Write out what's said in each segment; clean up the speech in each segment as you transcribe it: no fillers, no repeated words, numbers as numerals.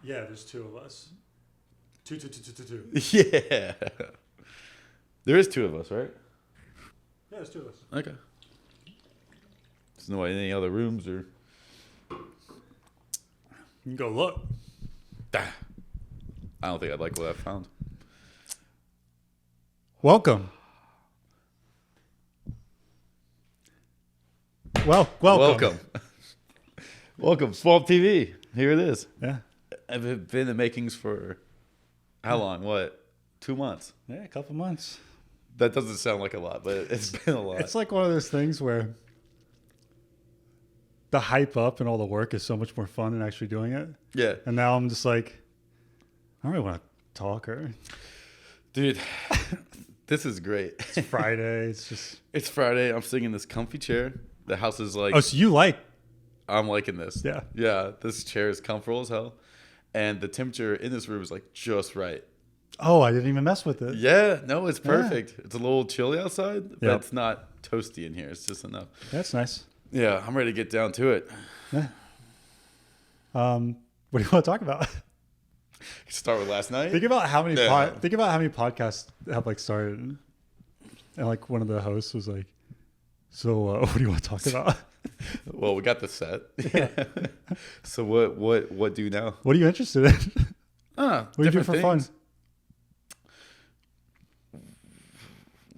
Yeah, there's two of us. Two. Yeah. There is two of us, right? Yeah, there's two of us. Okay. There's no any other rooms or... You can go look. I don't think I'd like what I found. Welcome. Welcome. Welcome, Swamp TV. Here it is. Yeah. I've been in the makings for how long? What? 2 months? Yeah, a couple months. That doesn't sound like a lot, but it's been a lot. It's like one of those things where the hype up and all the work is so much more fun than actually doing it. Yeah. And now I'm just like, I don't really want to talk or... Dude, this is great. It's Friday. It's Friday. I'm sitting in this comfy chair. The house is like... Oh, so you like... I'm liking this. Yeah. Yeah, this chair is comfortable as hell. And the temperature in this room is like just right. Oh, I didn't even mess with it. Yeah, no, it's perfect. Yeah. It's a little chilly outside, but it's not toasty in here. It's just enough. That's nice. Yeah, I'm ready to get down to it. Yeah. What do you want to talk about? Start with last night. Think about how many podcasts have like started, and like one of the hosts was like, "So, what do you want to talk about?" Well, we got the set. Yeah. So what do you now? What are you interested in? What do you do for fun?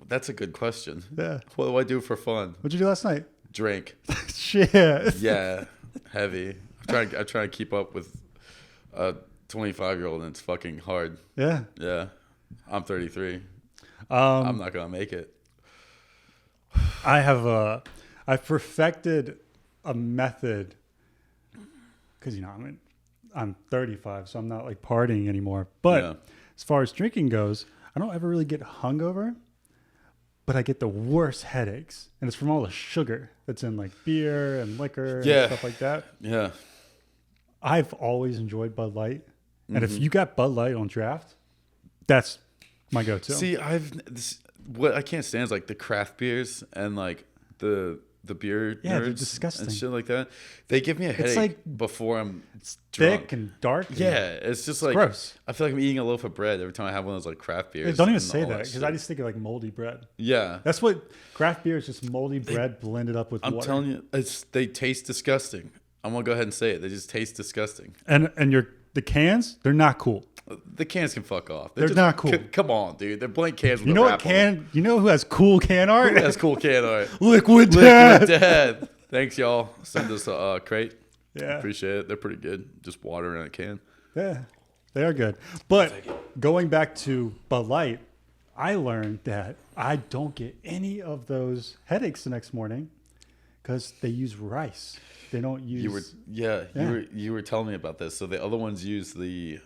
That's a good question. Yeah. What do I do for fun? What'd you do last night? Drink. Shit. Yeah. Heavy. I'm trying to keep up with a 25-year-old, and it's fucking hard. Yeah. Yeah. I'm 33. I'm not gonna make it. I've perfected a method because I'm 35, so I'm not like partying anymore. But as far as drinking goes, I don't ever really get hungover, but I get the worst headaches, and it's from all the sugar that's in like beer and liquor and stuff like that. Yeah. I've always enjoyed Bud Light, and if you got Bud Light on draft, that's my go-to. See, what I can't stand is like the craft beers and like the beer nerds they're disgusting and shit like that. They give me a headache like, before I'm thick drunk. and dark. Yeah, it's just like gross. I feel like I'm eating a loaf of bread every time I have one of those like craft beers. Don't even say that because I just think of like moldy bread. Yeah, that's what craft beer is, just moldy bread blended up with water. I'm telling you, they taste disgusting. I'm gonna go ahead and say it. They just taste disgusting. And the cans, they're not cool. The cans can fuck off. They're not cool. Come on, dude. They're blank cans. With you know what You know who has cool can art? Who has cool can art? Liquid Dad. Liquid Dad. Thanks, y'all. Send us a crate. Yeah, appreciate it. They're pretty good. Just water in a can. Yeah, they are good. But going back to Bud Light, I learned that I don't get any of those headaches the next morning because they use rice. They don't use. You were telling me about this. So the other ones use the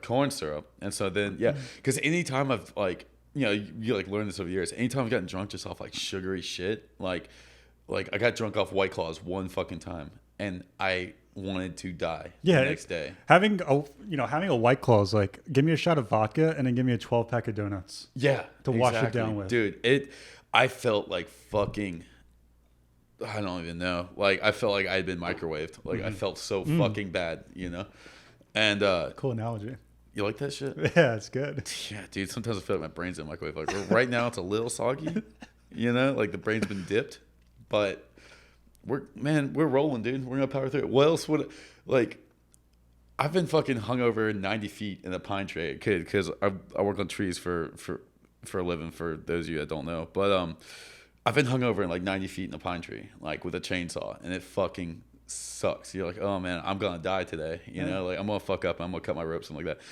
corn syrup, and so then because anytime I've like you like learn this over years. Anytime I've gotten drunk just off like sugary shit, like I got drunk off White Claws one fucking time, and I wanted to die the next day. Having a White Claw is like, give me a shot of vodka and then give me a 12-pack of donuts. Yeah, to wash it down with, dude. I felt like fucking. I don't even know. Like I felt like I had been microwaved. Like I felt so fucking bad, And cool analogy. You like that shit? Yeah, it's good. Yeah, dude. Sometimes I feel like my brain's in the microwave. Like right now, it's a little soggy. Like the brain's been dipped, but we're rolling, dude. We're gonna power through it. What else would I've been fucking hungover 90 feet in a pine tree because I work on trees for a living. For those of you that don't know, but I've been hungover in like 90 feet in a pine tree, like with a chainsaw, and it fucking sucks. You're like, oh man, I'm gonna die today. Like I'm gonna fuck up. I'm gonna cut my rope, something like that.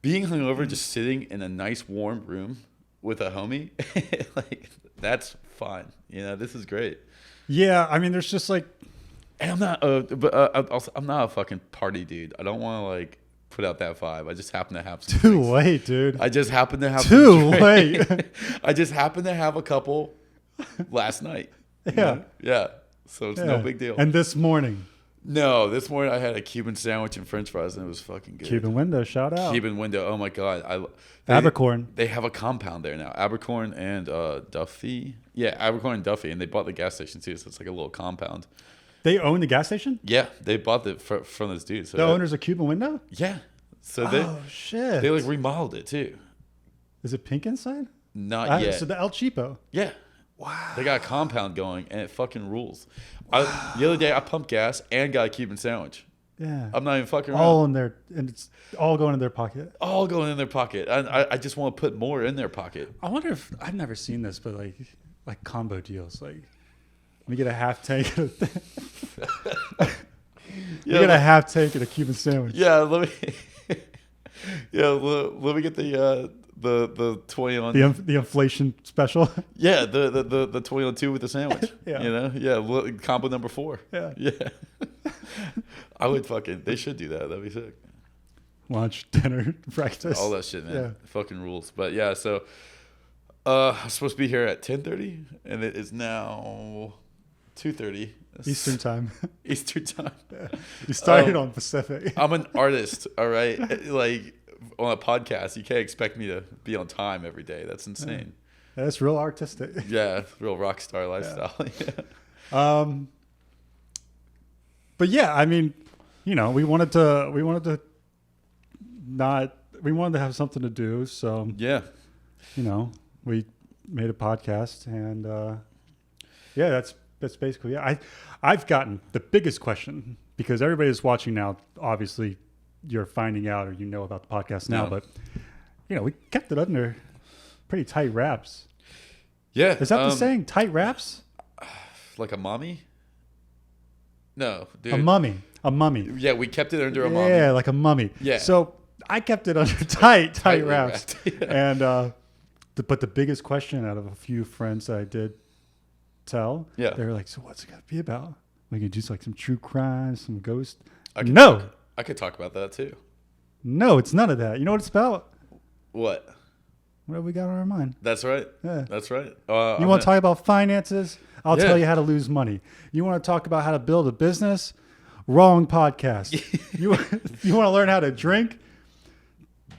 Being hungover, just sitting in a nice warm room with a homie, like that's fine. This is great. Yeah, I mean, there's just like And I'm not, I'm not a fucking party dude. I don't want to like put out that vibe. I just happen to have some. Too late, dude. I just happen to have too late. I just happen to have a couple last night. Yeah. Yeah. So it's no big deal. And this morning. No, this morning I had a Cuban sandwich and French fries, and it was fucking good. Cuban Window, shout out. Cuban Window. Oh my god. Abercorn. They have a compound there now. Abercorn and Duffy. Yeah, Abercorn and Duffy, and they bought the gas station too. So it's like a little compound. They own the gas station? Yeah, they bought it from this dude. So the owners of Cuban Window? Yeah. So shit. They like remodeled it too. Is it pink inside? Not yet. So the El Cheapo. Yeah. Wow. They got a compound going and it fucking rules. The other day I pumped gas and got a Cuban sandwich. Yeah. I'm not even fucking around. All in there, and it's all going in their pocket. All going in their pocket. I just want to put more in their pocket. I wonder if I've never seen this, but like combo deals, like let me get a half tank. You get a half tank and a Cuban sandwich. Yeah, let me get the 20 on the inflation special. Yeah, the 20 on 2 with the sandwich. Yeah. You know? Yeah, combo number 4. Yeah. Yeah. I would they should do that. That'd be sick. Lunch, dinner, breakfast. All that shit, man. Yeah. Fucking rules. But yeah, so I'm supposed to be here at 10:30 and it is now 2:30. Eastern time. Eastern time. Yeah. You started on Pacific. I'm an artist, all right? Like on a podcast, you can't expect me to be on time every day. That's insane. Yeah, that's real artistic. Yeah, real rock star lifestyle. Yeah. But yeah, I mean, we wanted to have something to do, so yeah, we made a podcast, and that's basically it. I've gotten the biggest question because everybody that's watching now, obviously, you're finding out or about the podcast now, but we kept it under pretty tight wraps. Yeah, is that the saying? Tight wraps? Like a mommy? No, dude. A mummy. Yeah, we kept it under a mummy. Yeah, like a mummy. Yeah. So I kept it under tight wraps. Yeah. And but the biggest question out of a few friends that I did tell, they were like, "So what's it got to be about? We can do like some true crime, some ghost." I could talk about that too. No, it's none of that. You know what it's about? What? What we got on our mind. That's right. Yeah. That's right. You want to talk about finances? I'll tell you how to lose money. You want to talk about how to build a business? Wrong podcast. You want to learn how to drink?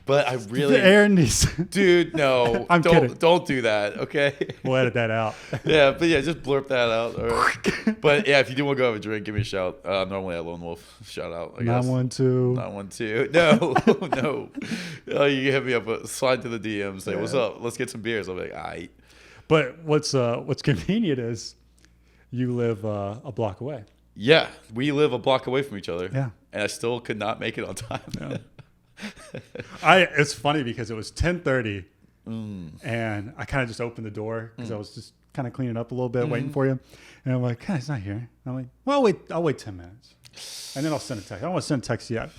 But I really, Aaron needs. Dude, no, I'm kidding. Don't do that, okay? We'll edit that out. Yeah, but yeah, just blurb that out. All right. But yeah, if you do want to go have a drink, give me a shout. Normally at Lone Wolf, shout out. I guess 912. 912. No, no. You can hit me up, slide to the DM, say what's up. Let's get some beers. I'll be like, all right. But what's convenient is you live a block away. Yeah, we live a block away from each other. Yeah, and I still could not make it on time. Yeah. It's funny because it was 10:30, and I kind of just opened the door because I was just kind of cleaning up a little bit, waiting for you. And I'm like, he's not here. And I'm like, well, I'll wait 10 minutes, and then I'll send a text. I don't want to send a text yet.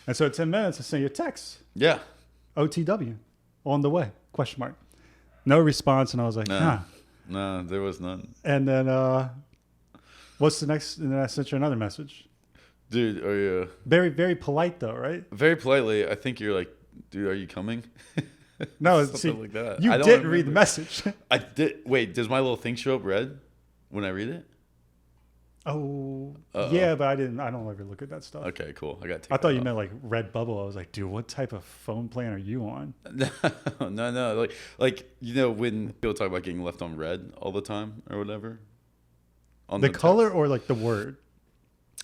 And so at 10 minutes, I send you a text. Yeah. OTW, on the way? ? No response, and I was like, No, there was none. And then what's the next? And then I sent you another message. Dude, are you... Very, very polite, though, right? Very politely, I think you're like, dude, are you coming? No, something like that. You didn't read the message. I did. Wait, does my little thing show up red when I read it? Oh, yeah, but I don't ever look at that stuff. Okay, cool. I thought you meant like red bubble. I was like, dude, what type of phone plan are you on? No. Like when people talk about getting left on red all the time or whatever. On the color text. Or like the word?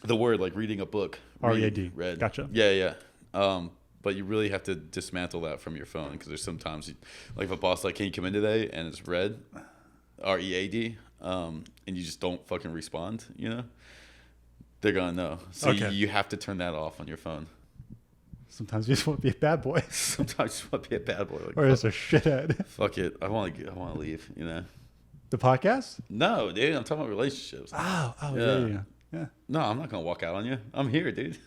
The word, like reading a book. READ. Red. Gotcha. Yeah. But you really have to dismantle that from your phone because there's sometimes, like if a boss like, can you come in today? And it's red, READ, and you just don't fucking respond, they're going to know. So you have to turn that off on your phone. Sometimes you just want to be a bad boy. Sometimes you just want to be a bad boy. Like, or just a shithead. Fuck it. I want to leave, The podcast? No, dude. I'm talking about relationships. Oh, yeah. No, I'm not going to walk out on you. I'm here, dude.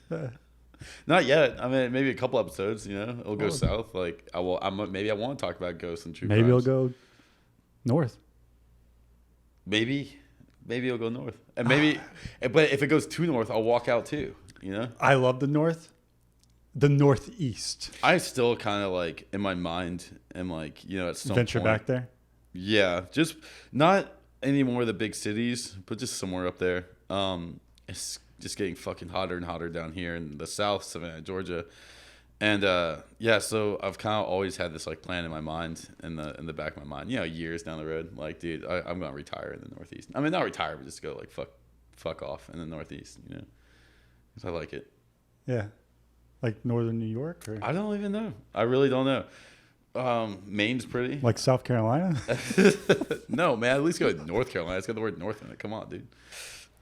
Not yet. I mean, maybe a couple episodes, it'll go south. Like, maybe I want to talk about ghosts and true crimes. Maybe it'll go north. Maybe. maybe it'll go north. And maybe, but if it goes too north, I'll walk out too. You know, I love the north, the northeast. I still kind of like in my mind am like, you know, at some Venture point, back there. Yeah, just not any more of the big cities, but just somewhere up there. It's just getting fucking hotter and hotter down here in the South, Savannah, Georgia. And yeah, so I've kind of always had this like plan in my mind, in the back of my mind, you know, years down the road. Like, dude, I'm gonna retire in the Northeast. I mean, not retire, but just go like fuck off in the Northeast, you know, because I like it. Yeah, like northern New York, or I don't even know. I really don't know. Maine's pretty. like South Carolina. No, man. At least go to North Carolina. It's got the word North in it. Come on, dude.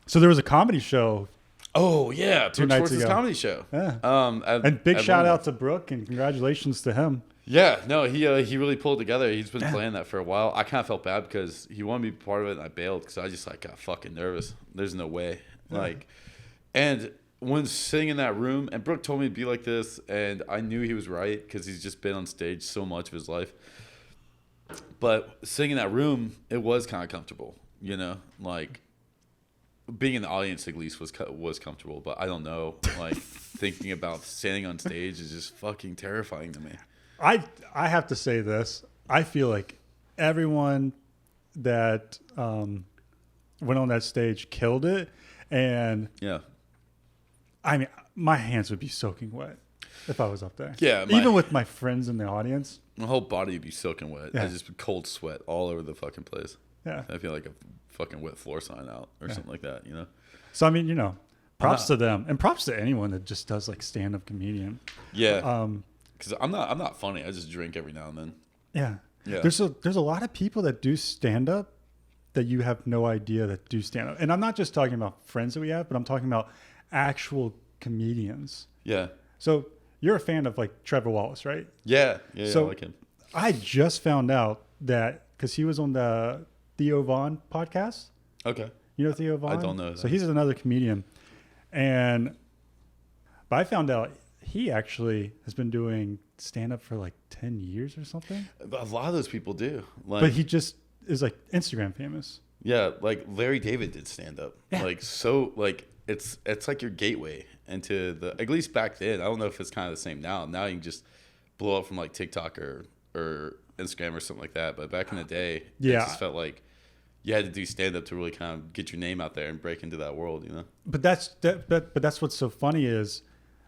So there was a comedy show. Oh yeah, Two Brooke nights Schwartz's ago. comedy show. Yeah. And big shout out to Brooke and congratulations to him. Yeah, no, he really pulled it together. He's been playing that for a while. I kind of felt bad because he wanted me to be part of it, and I bailed because I just like got fucking nervous. There's no way, like, and when sitting in that room, and Brooke told me to be like this, and I knew he was right because he's just been on stage so much of his life. But sitting in that room, it was kind of comfortable, you know, like. Being in the audience at least was comfortable, but I don't know. Like thinking about standing on stage is just fucking terrifying to me. I have to say this. I feel like everyone that went on that stage killed it, and yeah, I mean, my hands would be soaking wet if I was up there. Yeah, even with my friends in the audience, my whole body would be soaking wet. Yeah. I just cold sweat all over the fucking place. Yeah, I feel like a fucking wet floor sign out or something like that, you know. So I mean, you know, props to them, and props to anyone that just does like stand-up comedian. Yeah. Because I'm not funny. I just drink every now and then. Yeah. Yeah. There's a lot of people that do stand-up that you have no idea that do stand-up, and I'm not just talking about friends that we have, but I'm talking about actual comedians. Yeah. So you're a fan of like Trevor Wallace, right? Yeah. Yeah. So I like him. I just found out that because he was on the Theo Von podcast. Okay. You know Theo Von? I don't know that. So he's another comedian. But I found out he actually has been doing stand-up for like 10 years or something. A lot of those people do. Like, But he just is like Instagram famous. yeah, like Larry David did stand up. Yeah. Like so like it's like your gateway into the, at least back then. I don't know if it's kind of the same now. Now you can just blow up from like TikTok or Instagram or something like that. But back in the day, Yeah. it just felt like you had to do stand up to really kind of get your name out there and break into that world, you know? But that's what's so funny is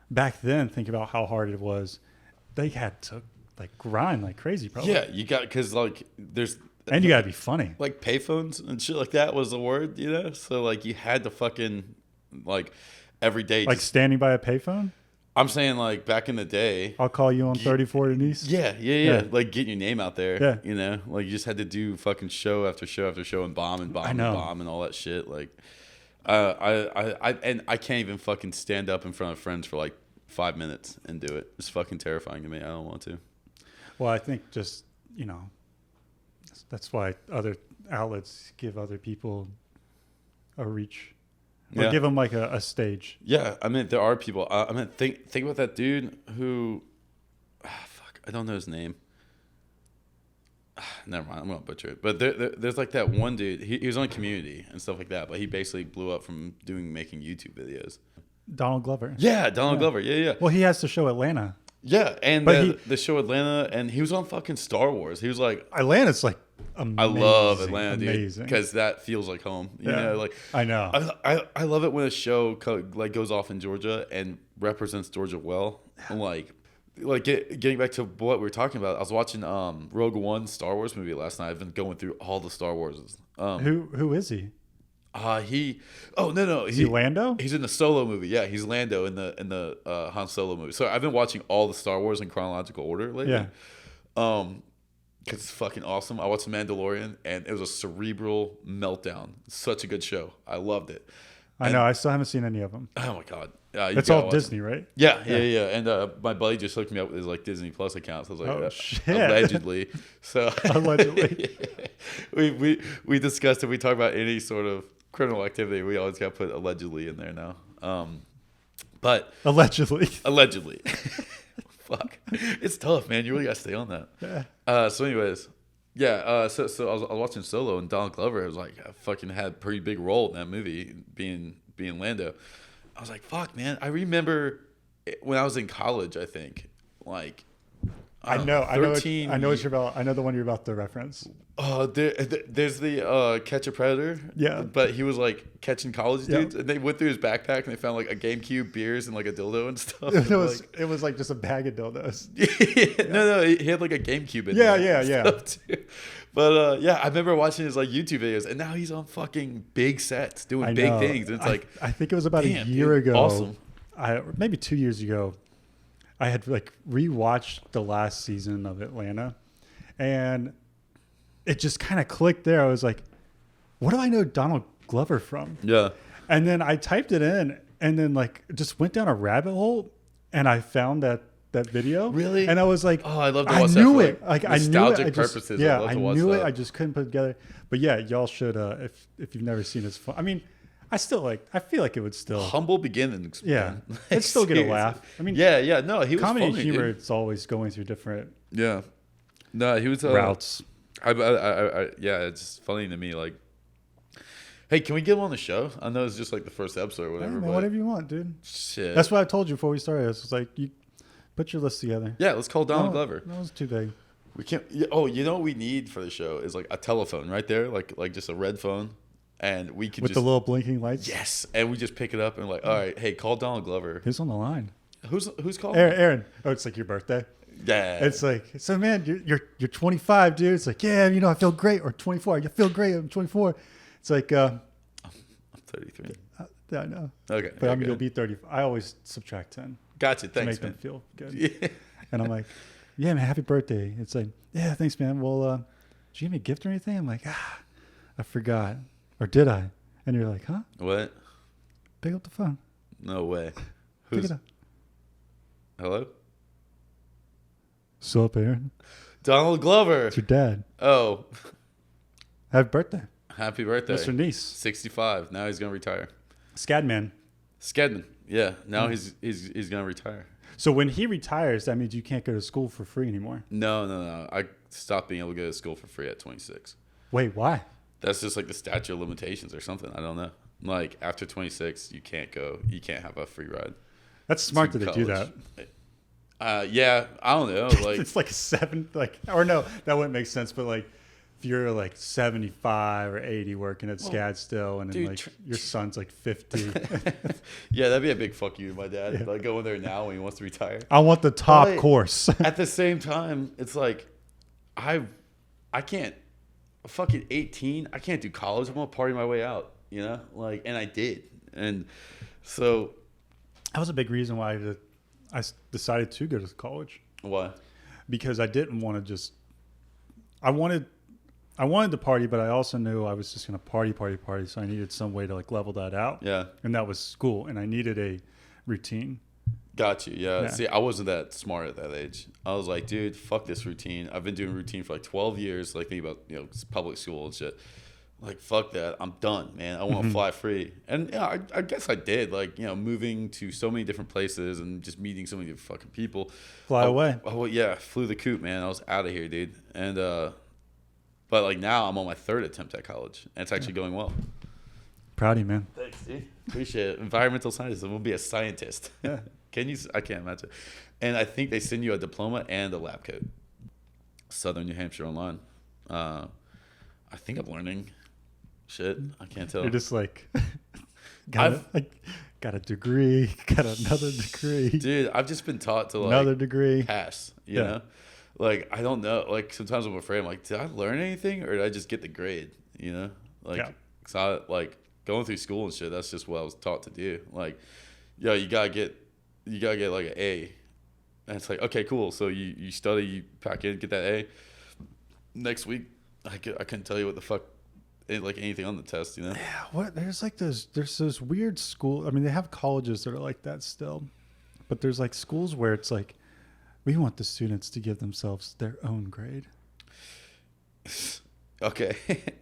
back then, think about how hard it was. They had to like grind like crazy, probably. Yeah, you got, because like there's, And you got to be funny. like payphones and shit like that was the word, you know? So like you had to fucking like every day. Like standing by a payphone? I'm saying like back in the day. I'll call you on 34 Denise. Yeah. Like getting your name out there. Yeah. You know, like you just had to do fucking show after show after show and bomb and bomb and bomb and all that shit. Like, I can't even fucking stand up in front of friends for like 5 minutes and do it. It's fucking terrifying to me. I don't want to. Well, I think just, you know, that's why other outlets give other people a reach. Or give them like a stage. Yeah, I mean, there are people. I mean, think about that dude who, fuck, I don't know his name. Never mind, I'm gonna butcher it. But there's like that one dude. He was on Community and stuff like that. But he basically blew up from making YouTube videos. Donald Glover. Yeah, Donald Glover. Yeah. Well, he has to show Atlanta. Yeah, and the show Atlanta, and he was on fucking Star Wars. He was like, Atlanta's like amazing. I love Atlanta, dude, because that feels like home. You know, like I know. I love it when a show like goes off in Georgia and represents Georgia well. Like getting back to what we were talking about, I was watching Rogue One Star Wars movie last night. I've been going through all the Star Warses. Who is he? Is he Lando? He's in the Solo movie. Yeah, he's Lando in the Han Solo movie. So I've been watching all the Star Wars in chronological order lately. Yeah. Because it's fucking awesome. I watched The Mandalorian, and it was a cerebral meltdown. Such a good show. I loved it. I know. I still haven't seen any of them. Oh my god. It's all Disney, right? Yeah. And my buddy just hooked me up with his like Disney Plus account. So I was like, oh shit. Allegedly. So allegedly. we discussed if we talk about any sort of criminal activity, we always got to put allegedly in there now. But allegedly. Fuck. It's tough, man. You really got to stay on that. Yeah. So anyways, Yeah, so I was watching Solo, and Donald Glover was like fucking had a pretty big role in that movie, being Lando. I was like, fuck, man. I remember when I was in college. I think like I don't know, 13. I know what you're about. I know the one you're about to reference. There's the Catch a Predator. Yeah. But he was like catching college Yeah. dudes, and they went through his backpack and they found like a GameCube, beers, and like a dildo and stuff. It was like just a bag of dildos. No, he had like a GameCube in Yeah, there. yeah. And stuff, too. But yeah, I remember watching his like YouTube videos, and now he's on fucking big sets doing I big know. things. And it's like, I think it was about damn, a year dude, ago. awesome. Maybe 2 years ago. I had like rewatched the last season of Atlanta, and it just kind of clicked there. I was like, what do I know Donald Glover from? Yeah. And then I typed it in, and then like just went down a rabbit hole, and I found that video. Really? And I was like, Oh, I love to I watch knew that it. for Like I knew it. nostalgic I just, purposes. yeah, I'd love I to watch knew it. that. I just couldn't put it together. But yeah, y'all should if you've never seen his fun. I mean, I feel like it would still. Humble beginnings. Yeah, man. Like, it'd still get a seriously. laugh. I mean, Yeah. No, he was comedy funny, humor. dude. It's always going through different Yeah. No, he was routes. Yeah, it's funny to me. Like, hey, can we get him on the show? I know it's just like the first episode or Yeah, whatever. man, but whatever you want, dude. shit. That's what I told you before we started. I was like, you put your list together. Yeah, let's call Donald No, Glover. That was too big. We can't. Oh, you know what we need for the show is like a telephone right there, like just a red phone, and we could With just the little blinking lights. yes, and we just pick it up and like, all right, hey, call Donald Glover. Who's on the line? Who's calling? Aaron. Oh, it's like your birthday. Yeah, It's like, so man, you're 25, dude. It's like, yeah, I feel great. Or 24, you feel great. I'm 24. It's like, I'm 33. yeah, I know. Okay, But okay. you'll be 30. I always subtract 10 Gotcha. to Thanks, make man. them feel good. Yeah. And I'm like, yeah, man, happy birthday. It's like, yeah, thanks, man. Well, did you give me a gift or anything? I'm like, I forgot. Or did I? And you're like, huh? What? Pick up the phone. No way. Pick Who's? it up. Hello? So up, Aaron. Donald Glover. It's your dad. Oh, Happy birthday, happy birthday. Mr. Nice. 65. Now he's gonna retire. Scadman. Skedman. Yeah. Now he's gonna retire. So when he retires, that means you can't go to school for free anymore. No. I stopped being able to go to school for free at 26. Wait, why? That's just like the statute of limitations or something. I don't know. Like after 26, you can't go. You can't have a free ride. That's smart to that they do that. college. Yeah, I don't know. Like It's like or no, that wouldn't make sense. But like, if you're like 75 or 80 working at SCAD still, and then dude, like your son's like 50, yeah, that'd be a big fuck you to my dad. Like going there now when he wants to retire. I want the top But course. At the same time, it's like I can't. Fucking 18, I can't do college. I'm gonna party my way out, you know. Like, and I did, and so That was a big reason why I decided to go to college, what? because I didn't want to just. I wanted to party, but I also knew I was just going to party. So I needed some way to like level that out. Yeah, And that was school, and I needed a routine. got you. Yeah. Yeah. See, I wasn't that smart at that age. I was like, dude, fuck this routine. I've been doing routine for like 12 years. Like, think about public school and shit. Like, fuck that. I'm done, man. I want to fly free. And yeah, I guess I did. Like, moving to so many different places and just meeting so many different fucking people. Fly away. Oh yeah, flew the coop, man. I was out of here, dude. And but like now I'm on my third attempt at college, and it's actually going well. Proud of you, man. Thanks, dude. Appreciate it. Environmental scientist. I'm gonna be a scientist. Yeah. Can you? I can't imagine. And I think they send you a diploma and a lab coat. Southern New Hampshire online. I think I'm learning. Shit, I can't tell. You're just like, got a degree, got another degree, Dude, I've just been taught to like another degree. pass. You Yeah. know, like I don't know. Like sometimes I'm afraid. I'm like, did I learn anything, or did I just get the grade? You know, like, Yeah. cause I like going through school and shit. That's just what I was taught to do. Like, yo, you gotta get like an A, and it's like, okay, cool. So you study, you pack in, get that A. Next week, I couldn't tell you what the fuck. Like anything on the test, you know? Yeah, what there's those weird school. I mean, they have colleges that are like that still, but there's like schools where it's like, we want the students to give themselves their own grade. Okay,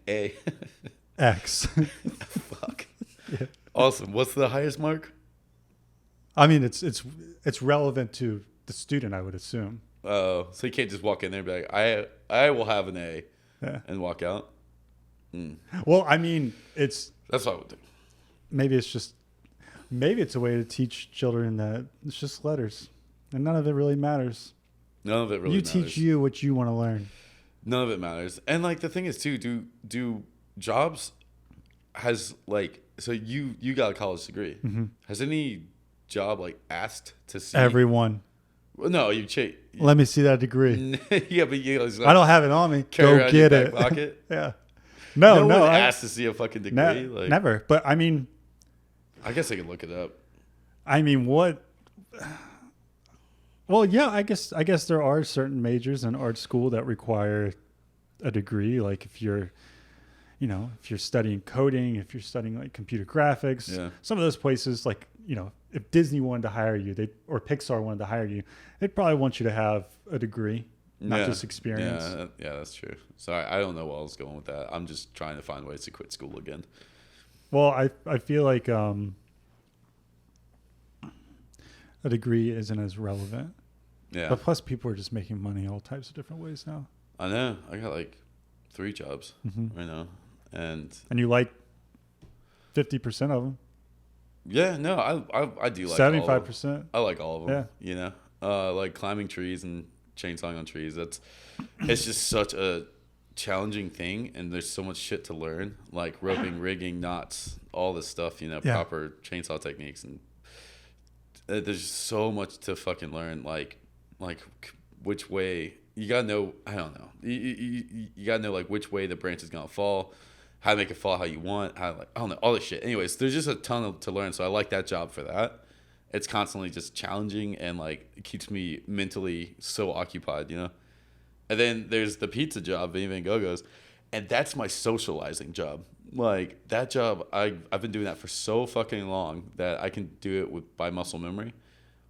A. X. Fuck. Yeah. Awesome. What's the highest mark? I mean, it's relevant to the student, I would assume. Oh, so you can't just walk in there and be like, I will have an A. and walk out. Well, I mean, That's what I would do. maybe it's a way to teach children that it's just letters and none of it really matters. None of it really matters. Teach you what you want to learn. None of it matters. And like the thing is too, do jobs has like, so you got a college degree. Mm-hmm. Has any job like asked to see Everyone. Well, no, Let me see that degree. Yeah, but you know, I don't have it on me. Go get it. Pocket. Yeah. No. One asked to see a fucking degree. Never. But I mean, I guess I could look it up. I mean, what? Well, yeah, I guess there are certain majors in art school that require a degree. Like if you're studying coding, if you're studying like computer graphics, some of those places, like, if Disney wanted to hire you, or Pixar wanted to hire you, they'd probably want you to have a degree, not just experience. Yeah, that's true. So I don't know where I was going with that. I'm just trying to find ways to quit school again. Well, I feel like a degree isn't as relevant. Yeah. But plus, people are just making money all types of different ways now. I know. I got like 3 jobs right now, and you like 50% of them. Yeah, no, I do like 75%. I like all of them. Yeah. You know, like climbing trees and chainsawing on trees. It's just such a challenging thing, and there's so much shit to learn, like roping, rigging, knots, all this stuff. Proper chainsaw techniques, and there's just so much to fucking learn. Like which way you gotta know. I don't know. You gotta know like which way the branch is gonna fall, how to make it fall how you want, I don't know, all this shit. Anyways, there's just a ton to learn, so I like that job for that. It's constantly just challenging, and like it keeps me mentally so occupied, And then there's the pizza job, Vinny Van Go-Go's, and that's my socializing job. Like that job, I've been doing that for so fucking long that I can do it by muscle memory.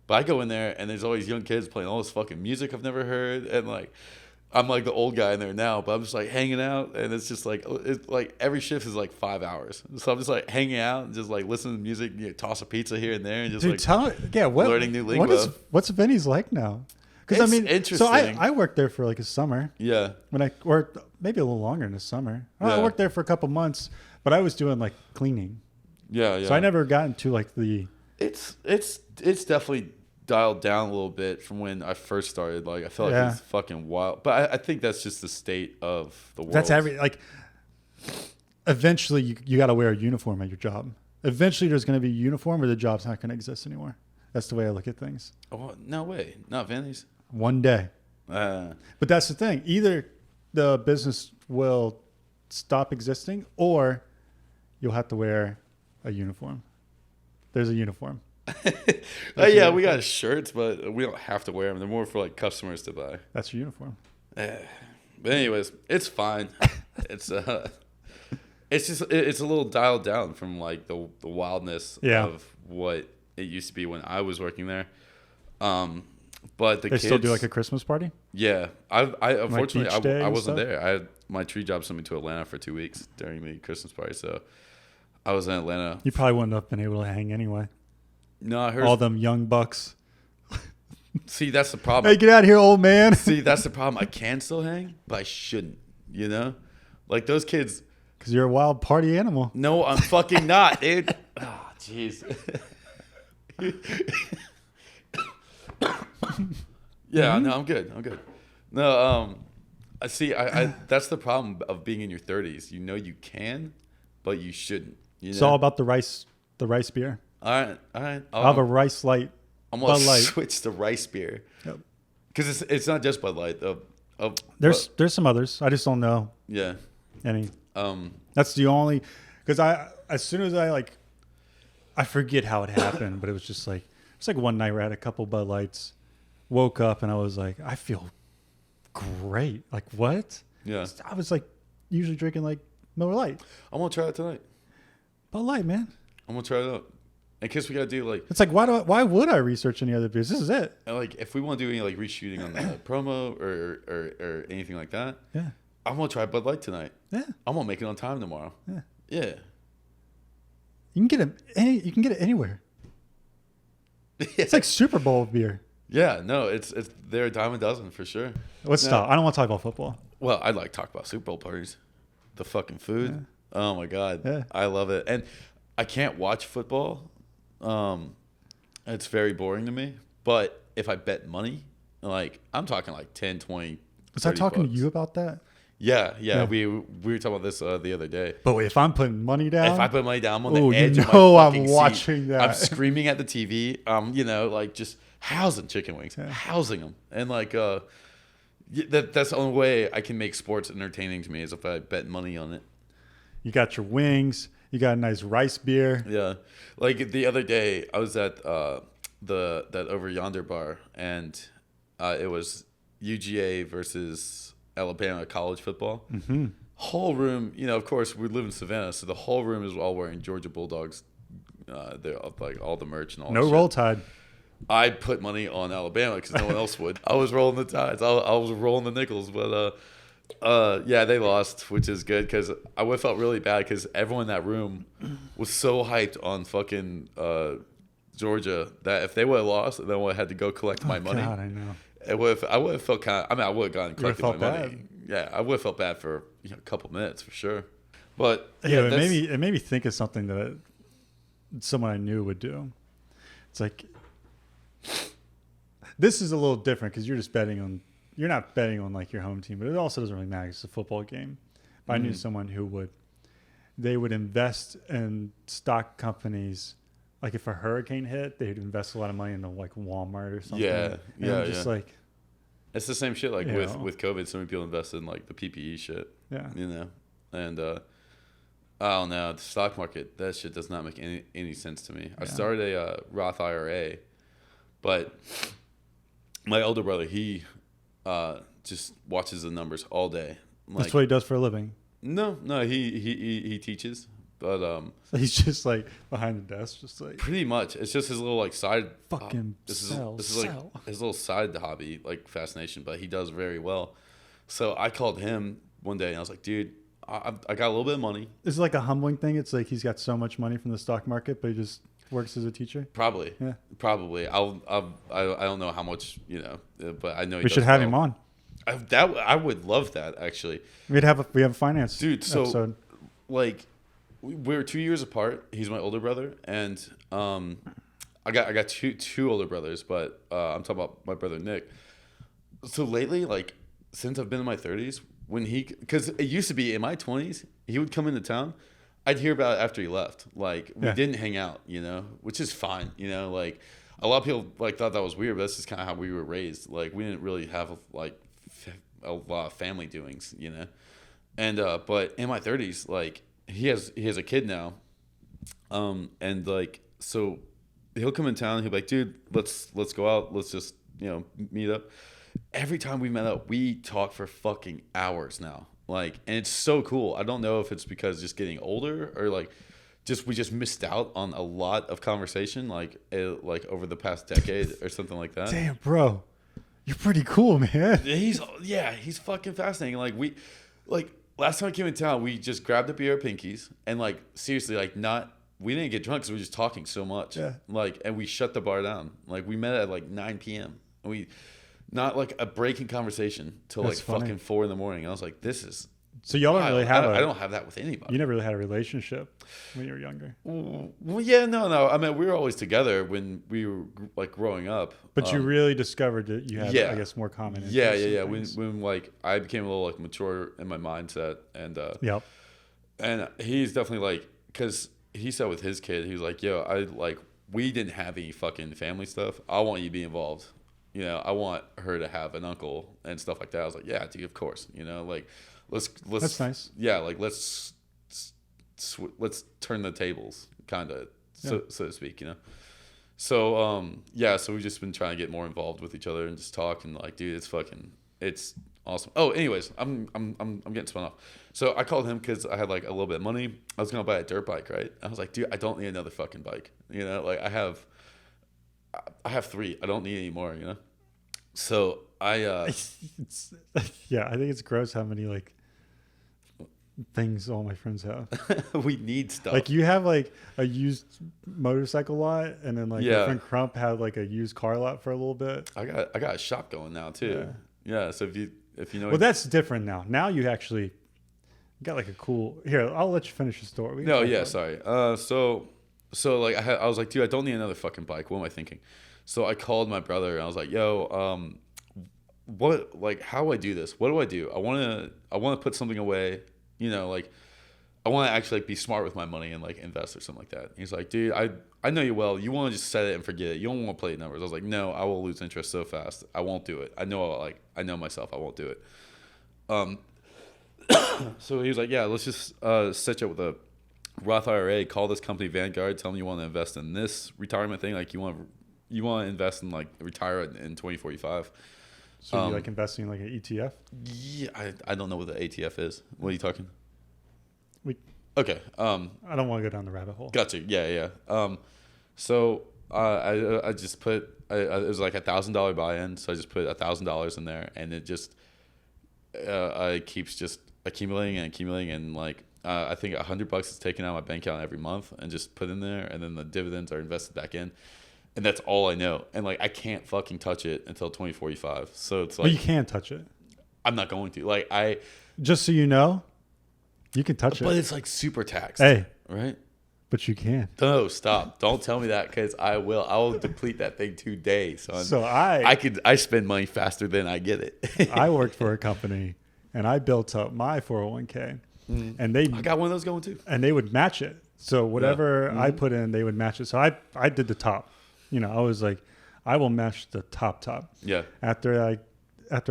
But I go in there and there's always young kids playing all this fucking music I've never heard, and like I'm like the old guy in there now, but I'm just like hanging out, and it's just like every shift is like 5 hours, so I'm just like hanging out and just like listening to music, toss a pizza here and there, and just learning new lingo. What's Vinny's like now? Because I mean, interesting. So I worked there for like a summer. Yeah. Or maybe a little longer in the summer. I worked there for a couple months, but I was doing like cleaning. Yeah. So I never got into like the. It's definitely dialed down a little bit from when I first started. Like I felt like it's fucking wild, but I think that's just the state of the world. That's eventually you got to wear a uniform at your job. Eventually there's going to be a uniform, or the job's not going to exist anymore. That's the way I look at things. Oh, no way. Not Vinny's. One day. But that's the thing. Either the business will stop existing, or you'll have to wear a uniform. There's a uniform. Yeah, we got shirts, but we don't have to wear them. They're more for like customers to buy. That's your uniform. But anyways, it's fine. It's just it's a little dialed down from like the wildness of what it used to be when I was working there. But the kids still do like a Christmas party. Yeah, I unfortunately I wasn't stuff? there. My tree job sent me to Atlanta for 2 weeks during the Christmas party, so I was in Atlanta. You probably wouldn't have been able to hang anyway. No, I heard all them young bucks. See, that's the problem. Hey, get out of here, old man. See, that's the problem. I can still hang, but I shouldn't. Like those kids. Because you're a wild party animal. No, I'm fucking not, dude. Oh, jeez. Yeah, no, I'm good. No, I see. I that's the problem of being in your 30s. You can, but you shouldn't. It's all about the rice beer. All right. I'll have a rice light. I'm gonna switch to rice beer. Because it's not just Bud Light. There's some others. I just don't know. Yeah. Any. That's the only. Because as soon as I forget how it happened, but it was just like it's like one night where I had a couple Bud Lights, woke up and I was like, I feel great. Like what? Yeah. I was like usually drinking like Miller Lite. I'm gonna try it tonight. Bud Light, man. I'm gonna try it out. In case we gotta do like, it's like why would I research any other beers? This is it. And like if we want to do any like reshooting on the promo or anything like that, yeah, I'm gonna try Bud Light tonight. Yeah, I'm gonna make it on time tomorrow. Yeah. You can get it. You can get it anywhere. It's like Super Bowl beer. Yeah, no, it's they're a dime a dozen for sure. Let's stop. I don't want to talk about football. Well, I'd like to talk about Super Bowl parties. The fucking food. Yeah. Oh my god. Yeah. I love it. And I can't watch football. It's very boring to me. But if I bet money, like I'm talking like 10, 20, Was I talking bucks. to you about that? Yeah. We were talking about this the other day. But wait, if I'm putting money down, If I put money down, I'm on oh, the edge you of my know fucking I'm watching seat. that. I'm screaming at the TV. You know, like just housing chicken wings, Yeah. housing them, and like that's the only way I can make sports entertaining to me is if I bet money on it. You got your wings. You got a nice rice beer. Yeah, like the other day I was at that Over Yonder bar, and it was UGA versus Alabama college football. Mm-hmm. Whole room, you know, of course we live in Savannah, so the whole room is all wearing Georgia Bulldogs. They're like all the merch and all. No that roll shit. tide. I put money on Alabama because no one else would. I was rolling the tides. I was rolling the nickels, but yeah, they lost, which is good because I would have felt really bad because everyone in that room was so hyped on fucking Georgia that if they would have lost, then I would have had to go collect my money. God, I know. I would have felt kind of. I mean, I would have gone and collected my felt money. bad. Yeah, I would have felt bad for a couple minutes for sure. But Yeah, it made me think of something that someone I knew would do. It's like this is a little different because you're not betting on like your home team, but it also doesn't really matter. It's a football game. But I knew someone who they would invest in stock companies. Like if a hurricane hit, they'd invest a lot of money into like Walmart or something. Yeah, And I'm just like, it's the same shit. Like You know. with COVID, so many people invested in like the PPE shit. yeah. You know, and I don't know, the stock market, that shit does not make any sense to me. I Yeah. started a Roth IRA, but my older brother, he just watches the numbers all day. Like, That's what he does for a living. no, he teaches, but So he's just like behind the desk, just like pretty much it's just his little like side. fucking This sell. is like his little side hobby, like fascination, but he does very well. So I called him one day and I was like, dude, I got a little bit of money. It's like a humbling thing. It's like he's got so much money from the stock market, but he just works as a teacher. Probably. Yeah. Probably. I don't know how much, you know, but I know he We does should have well. him on. I would love that actually. We have a finance Dude, so episode. like we're 2 years apart. He's my older brother, and I got two older brothers, but I'm talking about my brother Nick. So lately, like since I've been in my 30s, because it used to be in my 20s, he would come into town. I'd hear about it after he left. Like we Yeah. didn't hang out, you know, which is fine, you know. Like a lot of people like thought that was weird, but that's just kind of how we were raised. Like we didn't really have like a lot of family doings, you know. And but in my 30s, like he has a kid now, and like so he'll come in town. He'll be like, dude, let's go out. Let's just meet up. Every time we met up, we talk for fucking hours now. Like, and it's so cool. I don't know if it's because just getting older or like we just missed out on a lot of conversation like over the past decade or something like that. Damn, bro, you're pretty cool, man. He's fucking fascinating. Like last time I came in town, we just grabbed a beer at Pinky's and like seriously, like we didn't get drunk because we were just talking so much. Yeah. Like, and we shut the bar down. Like we met at like 9 p.m. and we not like a break in conversation till That's like funny. fucking 4 in the morning. I was like, this is. So y'all don't really have I don't have that with anybody. You never really had a relationship when you were younger. Well, yeah, no. I mean, we were always together when we were like growing up. But you really discovered that you had, yeah. I guess, more common interests. Yeah. and things. When like I became a little like mature in my mindset, and Yep. and he's definitely like, because he said with his kid, he was like, yo, we didn't have any fucking family stuff. I want you to be involved. You know, I want her to have an uncle and stuff like that. I was like, yeah, dude, of course. You know, like let's. That's nice. Yeah, like let's turn the tables, kind of, so to speak. You know. So so we've just been trying to get more involved with each other and just talk and like, dude, it's awesome. Oh, anyways, I'm getting spun off. So I called him because I had like a little bit of money. I was gonna buy a dirt bike, right? I was like, dude, I don't need another fucking bike. You know, like I have 3. I don't need any more. You know. So I I think it's gross how many like things all my friends have. We need stuff. Like you have like a used motorcycle lot, and then like your friend Crump had like a used car lot for a little bit. I got a shop going now too. Yeah. So if you know. Well, that's different now. Now you actually got like a cool. Here, I'll let you finish the story. No, yeah, sorry. So like I was like, dude, I don't need another fucking bike. What am I thinking? So I called my brother and I was like, yo, what, like, how do I do this? What do I do? I want to put something away, you know, like I want to actually like be smart with my money and like invest or something like that. And he's like, dude, I know you well. You want to just set it and forget it. You don't want to play numbers. I was like, no, I will lose interest so fast. I won't do it. I know myself. I won't do it. So he was like, yeah, let's just set you up with a Roth IRA. Call this company Vanguard. Tell them you want to invest in this retirement thing. Like you want to invest in like retire in 2045. So you like investing in like an ETF? Yeah, I don't know what the ATF is. What are you talking? Okay. I don't want to go down the rabbit hole. Gotcha. Yeah. So I just put it was like $1,000 buy-in. So I just put $1,000 in there, and it just it keeps just accumulating, and like I think $100 is taken out of my bank account every month and just put in there, and then the dividends are invested back in. And that's all I know. And like I can't fucking touch it until 2045. So it's like, well, you can touch it. I'm not going to. Like just so you know, you can touch it. But it's like super taxed. Hey. Right? But you can. No, stop. Don't tell me that, because I will deplete that thing today, son. So I spend money faster than I get it. I worked for a company and I built up my 401k. And I got one of those going too. And they would match it. So whatever I put in, they would match it. So I did the top. You know, I was like, I will match the top. Yeah. After I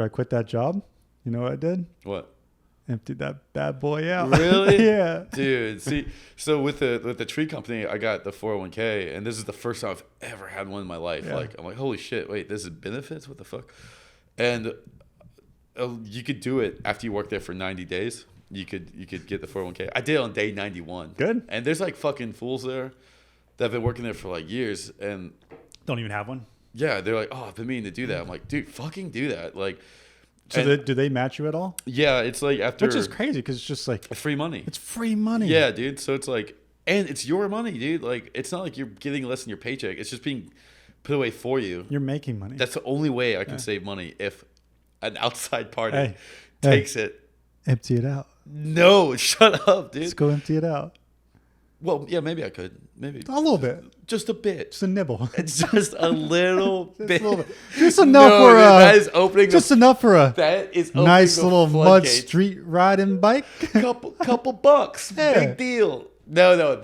quit that job, you know what I did? What? Emptied that bad boy out. Really? Yeah. Dude, see, so with the tree company, I got the 401k, and this is the first time I've ever had one in my life. Yeah. Like, I'm like, holy shit, wait, this is benefits? What the fuck? And you could do it after you work there for 90 days. You could get the 401k. I did it on day 91. Good. And there's like fucking fools there that have been working there for like years and don't even have one. Yeah, they're like, oh, I've been meaning to do that. I'm like, dude, fucking do that. Like, so do they match you at all? Yeah, it's like after, which is crazy because it's just like free money. It's free money. Yeah, dude. So it's like, and it's your money, dude. Like, it's not like you're getting less than your paycheck. It's just being put away for you. You're making money. That's the only way I can save money, if an outside party takes it. Empty it out. No, shut up, dude. Let's go empty it out. Well, yeah, maybe I could. Maybe a little bit. Just a bit. Just a nibble. It's just a little bit. Just enough for dude, that is opening. Just enough for a that is nice little mud street riding bike. couple bucks. Big deal. No,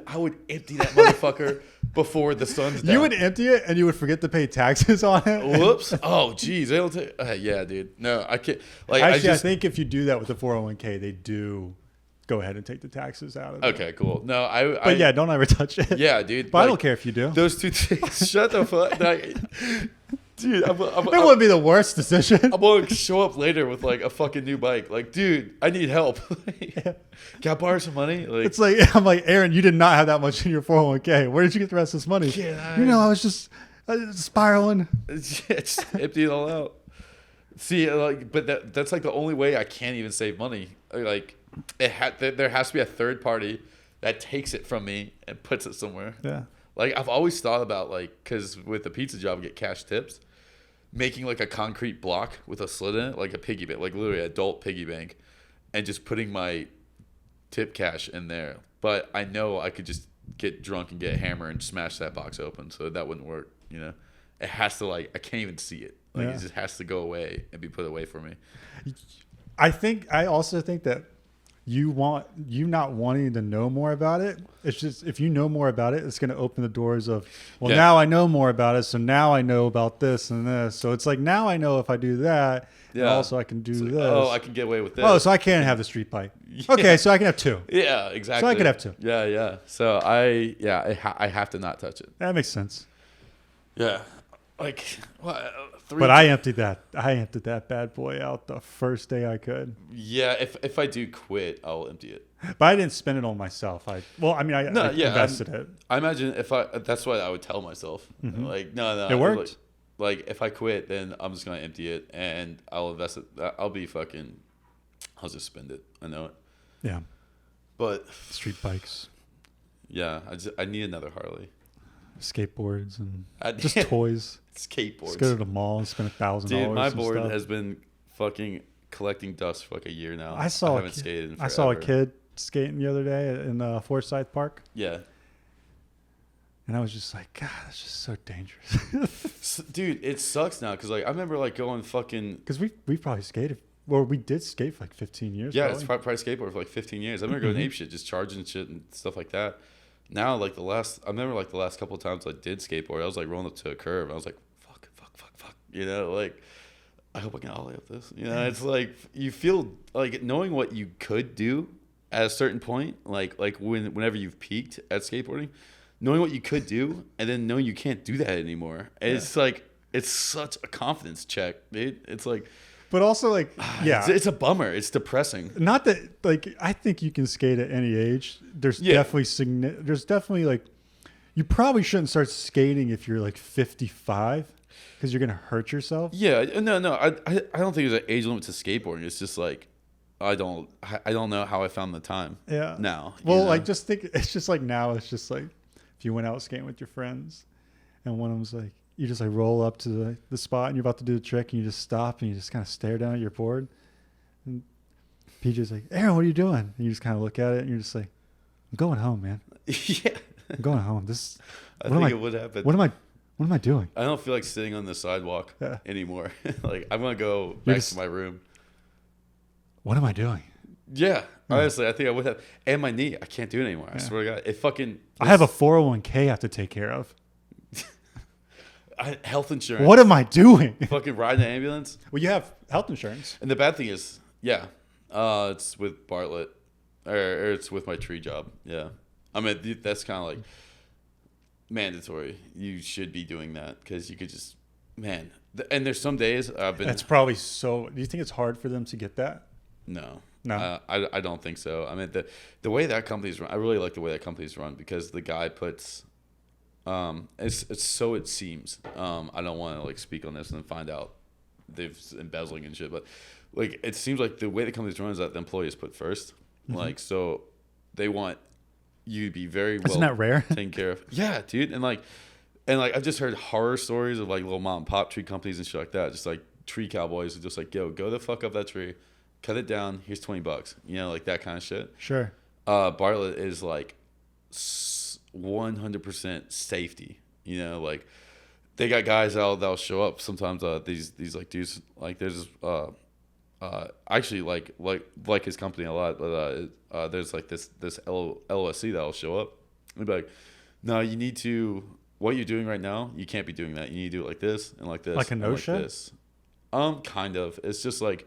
I would empty that motherfucker before the sun's down. You would empty it and you would forget to pay taxes on it. Whoops. Oh, geez. They don't take. Yeah, dude. No, I can't. Like, actually, I think if you do that with the 401k, they do go ahead and take the taxes out of it. Okay, cool. No, But yeah, don't ever touch it. Yeah, dude. But like, I don't care if you do. Those two things. Shut the fuck. Dude, it wouldn't be the worst decision. I'm going to show up later with like a fucking new bike. Like, dude, I need help. Can I borrow some money? Like, it's like, I'm like, Aaron, you did not have that much in your 401k. Where did you get the rest of this money? You know, I was just spiraling. Just empty it all out. See, like, but that's like the only way I can't even save money. Like, there has to be a third party that takes it from me and puts it somewhere. Yeah. Like, I've always thought about, like, because with the pizza job, I get cash tips, making like a concrete block with a slit in it, like a piggy bank, like literally an adult piggy bank, and just putting my tip cash in there. But I know I could just get drunk and get a hammer and smash that box open, so that wouldn't work. You know, it has to, like, I can't even see it. Like, it just has to go away and be put away for me. I also think that you not wanting to know more about it. It's just, if you know more about it, it's going to open the doors of, well, now I know more about it. So now I know about this and this. So it's like, now I know if I do that, and also I can do this. Oh, I can get away with this. Oh, so I can't have the street bike. Okay. So I can have two. Yeah, exactly. So I could have two. Yeah. So I have to not touch it. That makes sense. Yeah. Like, what? But I emptied that bad boy out the first day I could. Yeah, if I do quit, I'll empty it. But I didn't spend it on myself. I invested it. I imagine that's what I would tell myself. Mm-hmm. Like, no. It worked. Like, if I quit, then I'm just gonna empty it and I'll invest it. I'll just spend it. I know it. Yeah. But Street bikes, yeah, I need another Harley. skateboards, and just toys. Skateboards. Just go to the mall and spend $1,000. Dude, my board stuff. has been fucking collecting dust for like a year now. I haven't skated in forever. I saw a kid skating the other day in Forsyth Park. Yeah. And I was just like, God, that's just so dangerous. Dude, it sucks now because like I remember like going fucking. Because we probably skated. Well, we did skate for like 15 years. Yeah, probably. it's probably skateboard for like 15 years. I remember going ape shit, just charging shit and stuff like that. Now, like the last couple of times I did skateboard, I was like rolling up to a curve. And I was like, fuck. You know, like I hope I can ollie up this. You know, it's like you feel like knowing what you could do at a certain point, like whenever you've peaked at skateboarding, knowing what you could do and then knowing you can't do that anymore. It's like it's such a confidence check, dude. It's like. But also, like, yeah, it's a bummer. It's depressing. Not that, like, I think you can skate at any age. There's definitely like, you probably shouldn't start skating if you're like 55 because you're gonna hurt yourself. Yeah, no. I don't think there's an age limit to skateboarding. It's just like, I don't know how I found the time. Yeah. Now. Well, like, just think. It's just like now. It's just like if you went out skating with your friends, and one of them's like. You just like roll up to the spot and you're about to do the trick and you just stop and you just kind of stare down at your board. And PJ's like, Aaron, what are you doing? And you just kind of look at it and you're just like, I'm going home, man. Yeah. I'm going home. I think it would happen. What am I doing? I don't feel like sitting on the sidewalk anymore. Like I'm going to go to my room. What am I doing? Yeah. Honestly, I think I would have. And my knee. I can't do it anymore. I swear to God. It fucking. I have a 401k I have to take care of. Health insurance. What am I doing? Fucking ride an ambulance. Well, you have health insurance. And the bad thing is, it's with Bartlett, or it's with my tree job. Yeah, I mean that's kind of like mandatory. You should be doing that because you could just, man. And there's some days I've been. That's probably so. Do you think it's hard for them to get that? No. I don't think so. I mean the way that company's run, I really like the way that company's run because the guy puts. It's so it seems. I don't want to like speak on this and then find out they've embezzling and shit, but like it seems like the way the company's run is that the employees put first. Like so, they want you to be very well. Isn't that rare? Taken care of. Yeah, dude, and like I've just heard horror stories of like little mom and pop tree companies and shit like that. Just like tree cowboys are just like, yo, go the fuck up that tree, cut it down. Here's $20. You know, like that kind of shit. Sure. Bartlett is like. 100% safety, you know, like they got guys out that'll show up sometimes. These like dudes, like there's actually like his company a lot, but there's like this LOSC that'll show up and be like, no, you need to what you're doing right now, you can't be doing that. You need to do it like this and like this, like a no-show. Like this. Kind of. It's just like,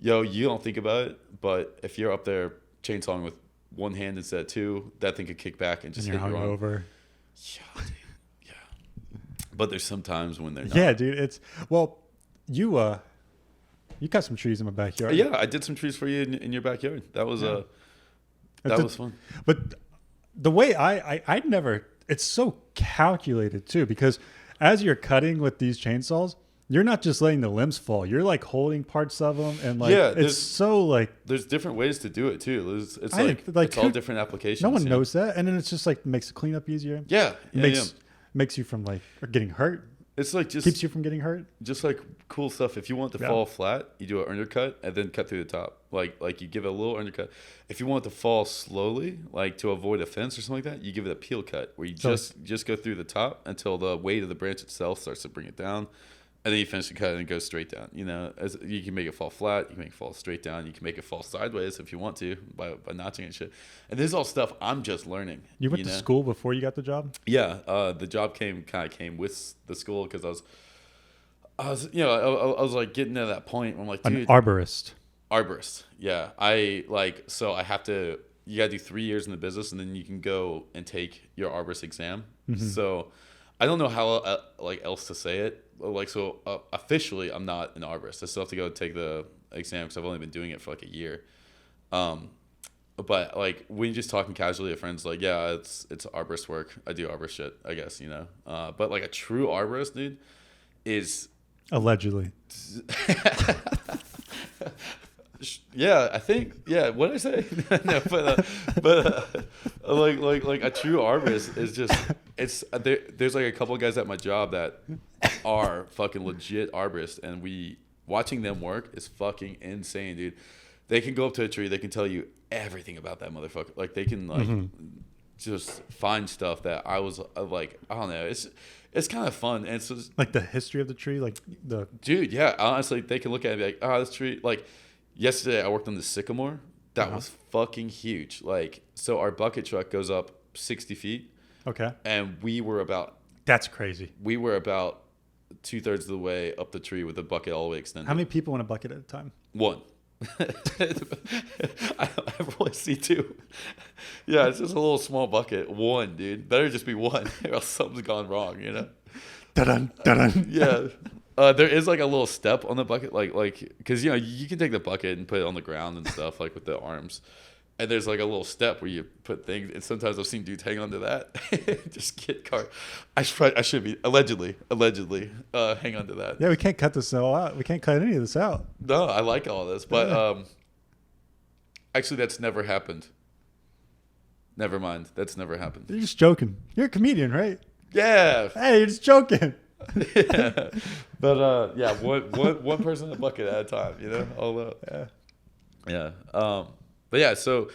yo, you don't think about it, but if you're up there chainsawing with one hand instead of two, that thing could kick back and just hit your arm. Over. Yeah, dude. Yeah. But there's some times when they're not. Yeah, dude. It's you cut some trees in my backyard. Yeah, I did some trees for you in your backyard. That was was fun. But the way I never, it's so calculated too, because as you're cutting with these chainsaws, you're not just letting the limbs fall. You're like holding parts of them, and like it's so like there's different ways to do it too. It's it's all different applications. No one knows that, and then it's just like makes the cleanup easier. Yeah, makes you from like getting hurt. It's like just keeps you from getting hurt. Just like cool stuff. If you want it to fall flat, you do an undercut and then cut through the top. Like you give it a little undercut. If you want it to fall slowly, like to avoid a fence or something like that, you give it a peel cut where you just go through the top until the weight of the branch itself starts to bring it down. And then you finish the cut and it goes straight down. You know, you can make it fall flat. You can make it fall straight down. You can make it fall sideways if you want to by notching and shit. And this is all stuff I'm just learning. You went to school before you got the job? Yeah, the job came with the school because I was like getting to that point where I'm like, dude, an arborist. Arborist, yeah. I have to. You gotta do 3 years in the business, and then you can go and take your arborist exam. Mm-hmm. So I don't know how else to say it. Officially, I'm not an arborist. I still have to go take the exam because I've only been doing it for like a year. But like when you're just talking casually to friends, like yeah, it's arborist work. I do arborist shit, I guess, you know. But like a true arborist, dude, is allegedly. Yeah, I think. Yeah, what did I say? No, but like a true arborist is just there's like a couple of guys at my job that are fucking legit arborists, and watching them work is fucking insane, dude. They can go up to a tree, they can tell you everything about that motherfucker. Like they can like just find stuff that I was like, I don't know. It's kind of fun, and it's just, like the history of the tree, like the dude. Yeah, honestly, they can look at it and be like, oh, this tree. Like yesterday, I worked on the sycamore. That was fucking huge. Like, so our bucket truck goes up 60 feet. Okay. And That's crazy. We were about 2/3 of the way up the tree with the bucket all the way extended. How many people in a bucket at a time? One. I only see two. Yeah, it's just a little small bucket. One, dude. Better just be one, or else something's gone wrong, you know? Dun dun. Yeah. There is like a little step on the bucket, like because you know you can take the bucket and put it on the ground and stuff like with the arms, and there's like a little step where you put things. And sometimes I've seen dudes hang onto that, just get caught. I should be allegedly hang onto that. Yeah, we can't cut this all out. We can't cut any of this out. No, I like all this, but actually that's never happened. Never mind, that's never happened. You're just joking. You're a comedian, right? Yeah. Hey, you're just joking. Yeah. But yeah, one person in a bucket at a time, you know. Although yeah. But yeah, so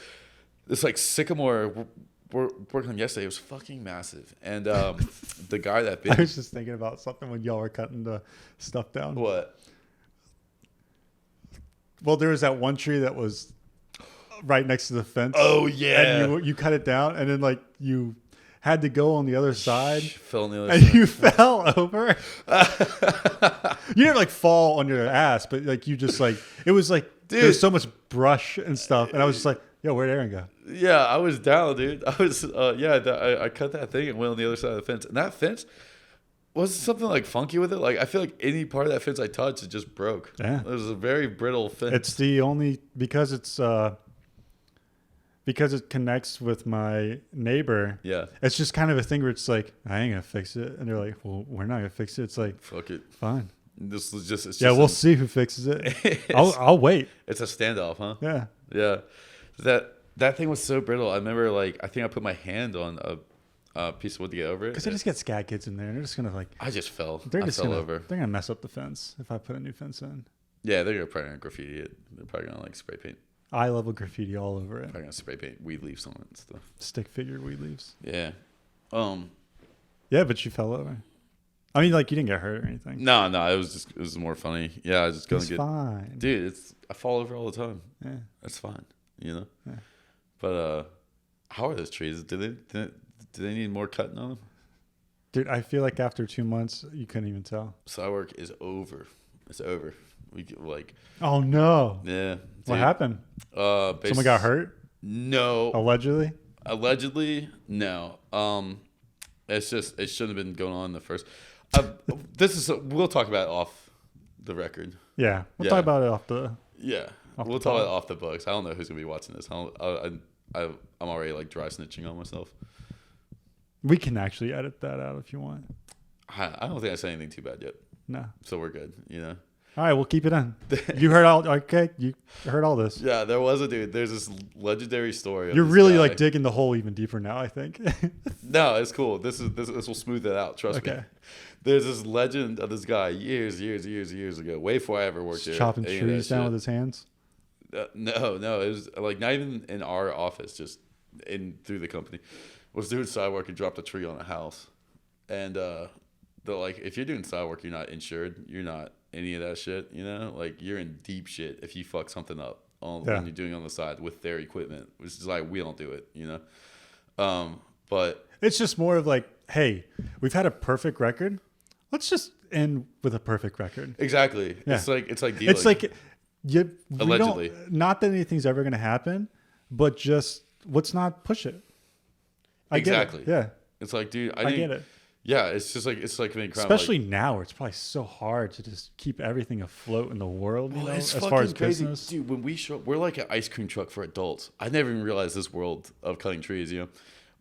this like sycamore we're working on yesterday, it was fucking massive, and the guy that I was just thinking about something when y'all were cutting the stuff down. What? Well, there was that one tree that was right next to the fence. Oh yeah. And you cut it down, and then like you had to go on the other side. Fell on the other and side. You fell over. You didn't like fall on your ass, but like you just like it was like there's so much brush and stuff, and I was just like, "Yo, where'd Aaron go?" Yeah, I was down, dude. I was I cut that thing and went on the other side of the fence, and that fence was something like funky with it. Like I feel like any part of that fence I touched, it just broke. Yeah, it was a very brittle fence. It's the only because it connects with my neighbor. Yeah. It's just kind of a thing where it's like, I ain't gonna fix it. And they're like, well, we're not gonna fix it. It's like, fuck it. Fine. This is just, it's yeah, just we'll see who fixes it. I'll wait. It's a standoff, huh? Yeah. Yeah. That thing was so brittle. I remember like, I think I put my hand on a piece of wood to get over it. Because they just get scat kids in there and they're just gonna like. I just fell. I fell over. They're gonna mess up the fence if I put a new fence in. Yeah, they're probably gonna graffiti it. They're probably gonna like spray paint. Eye level graffiti all over it. Probably gonna spray paint weed leaves on it and stuff. Stick figure weed leaves. Yeah. Yeah, but you fell over. I mean, like you didn't get hurt or anything. No, it was more funny. Yeah, I was just gonna fine. Dude, I fall over all the time. Yeah. That's fine. You know? Yeah. But how are those trees? Do they need more cutting on them? Dude, I feel like after 2 months you couldn't even tell. Side work is over. It's over. We get like. Oh no. Yeah. Dude. What happened? Someone got hurt? No. Allegedly? Allegedly, no. It's just it shouldn't have been going on in the first. We'll talk about it off the record. Yeah, we'll talk about it off the. Yeah, we'll talk about it off the books. I don't know who's gonna be watching this. I'm already like dry snitching on myself. We can actually edit that out if you want. I don't think I said anything too bad yet. No. So we're good. You know. All right, we'll keep it in. You heard all. Okay, you heard all this. Yeah, there was a dude. There's this legendary story. You're really like digging the hole even deeper now, I think. No, it's cool. This will smooth it out. Trust me. There's this legend of this guy years ago, way before I ever worked here. Chopping trees down with his hands. No, it was like not even in our office, just through the company. Was doing side work and dropped a tree on a house, and they're like, if you're doing side work, you're not insured. You're not any of that shit, you know, like you're in deep shit if you fuck something up when you're doing on the side with their equipment, which is like we don't do it, you know. But it's just more of like, hey, we've had a perfect record, let's just end with a perfect record. Exactly. Yeah. It's like dealing. It's like allegedly, not that anything's ever going to happen, but just let's not push it. Exactly. Yeah, it's like, dude, I get it. Yeah, it's like being especially now where it's probably so hard to just keep everything afloat in the world. You know, it's as far as crazy. business, dude. When we're like an ice cream truck for adults. I never even realized this world of cutting trees. You know,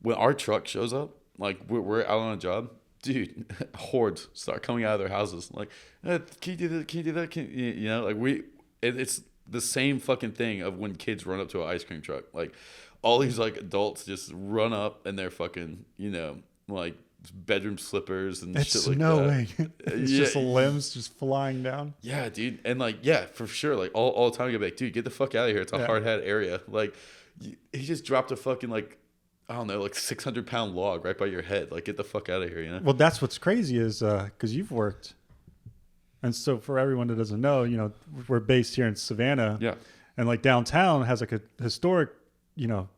when our truck shows up, like we're out on a job, dude. Hordes start coming out of their houses. Like, can you do that? Can you do that? You know, like it's the same fucking thing of when kids run up to an ice cream truck. Like all these like adults just run up and they're fucking, you know, like bedroom slippers and It's shit like snowing. that. It's just limbs just flying down. Yeah, dude. And like, yeah, for sure. Like all the time you go back, dude, get the fuck out of here. It's a hard hat area. Like he just dropped a fucking like, I don't know, like 600-pound log right by your head. Like get the fuck out of here, you know? Well, that's what's crazy is because you've worked. And so for everyone that doesn't know, you know, we're based here in Savannah. Yeah. And like downtown has like a historic, you know,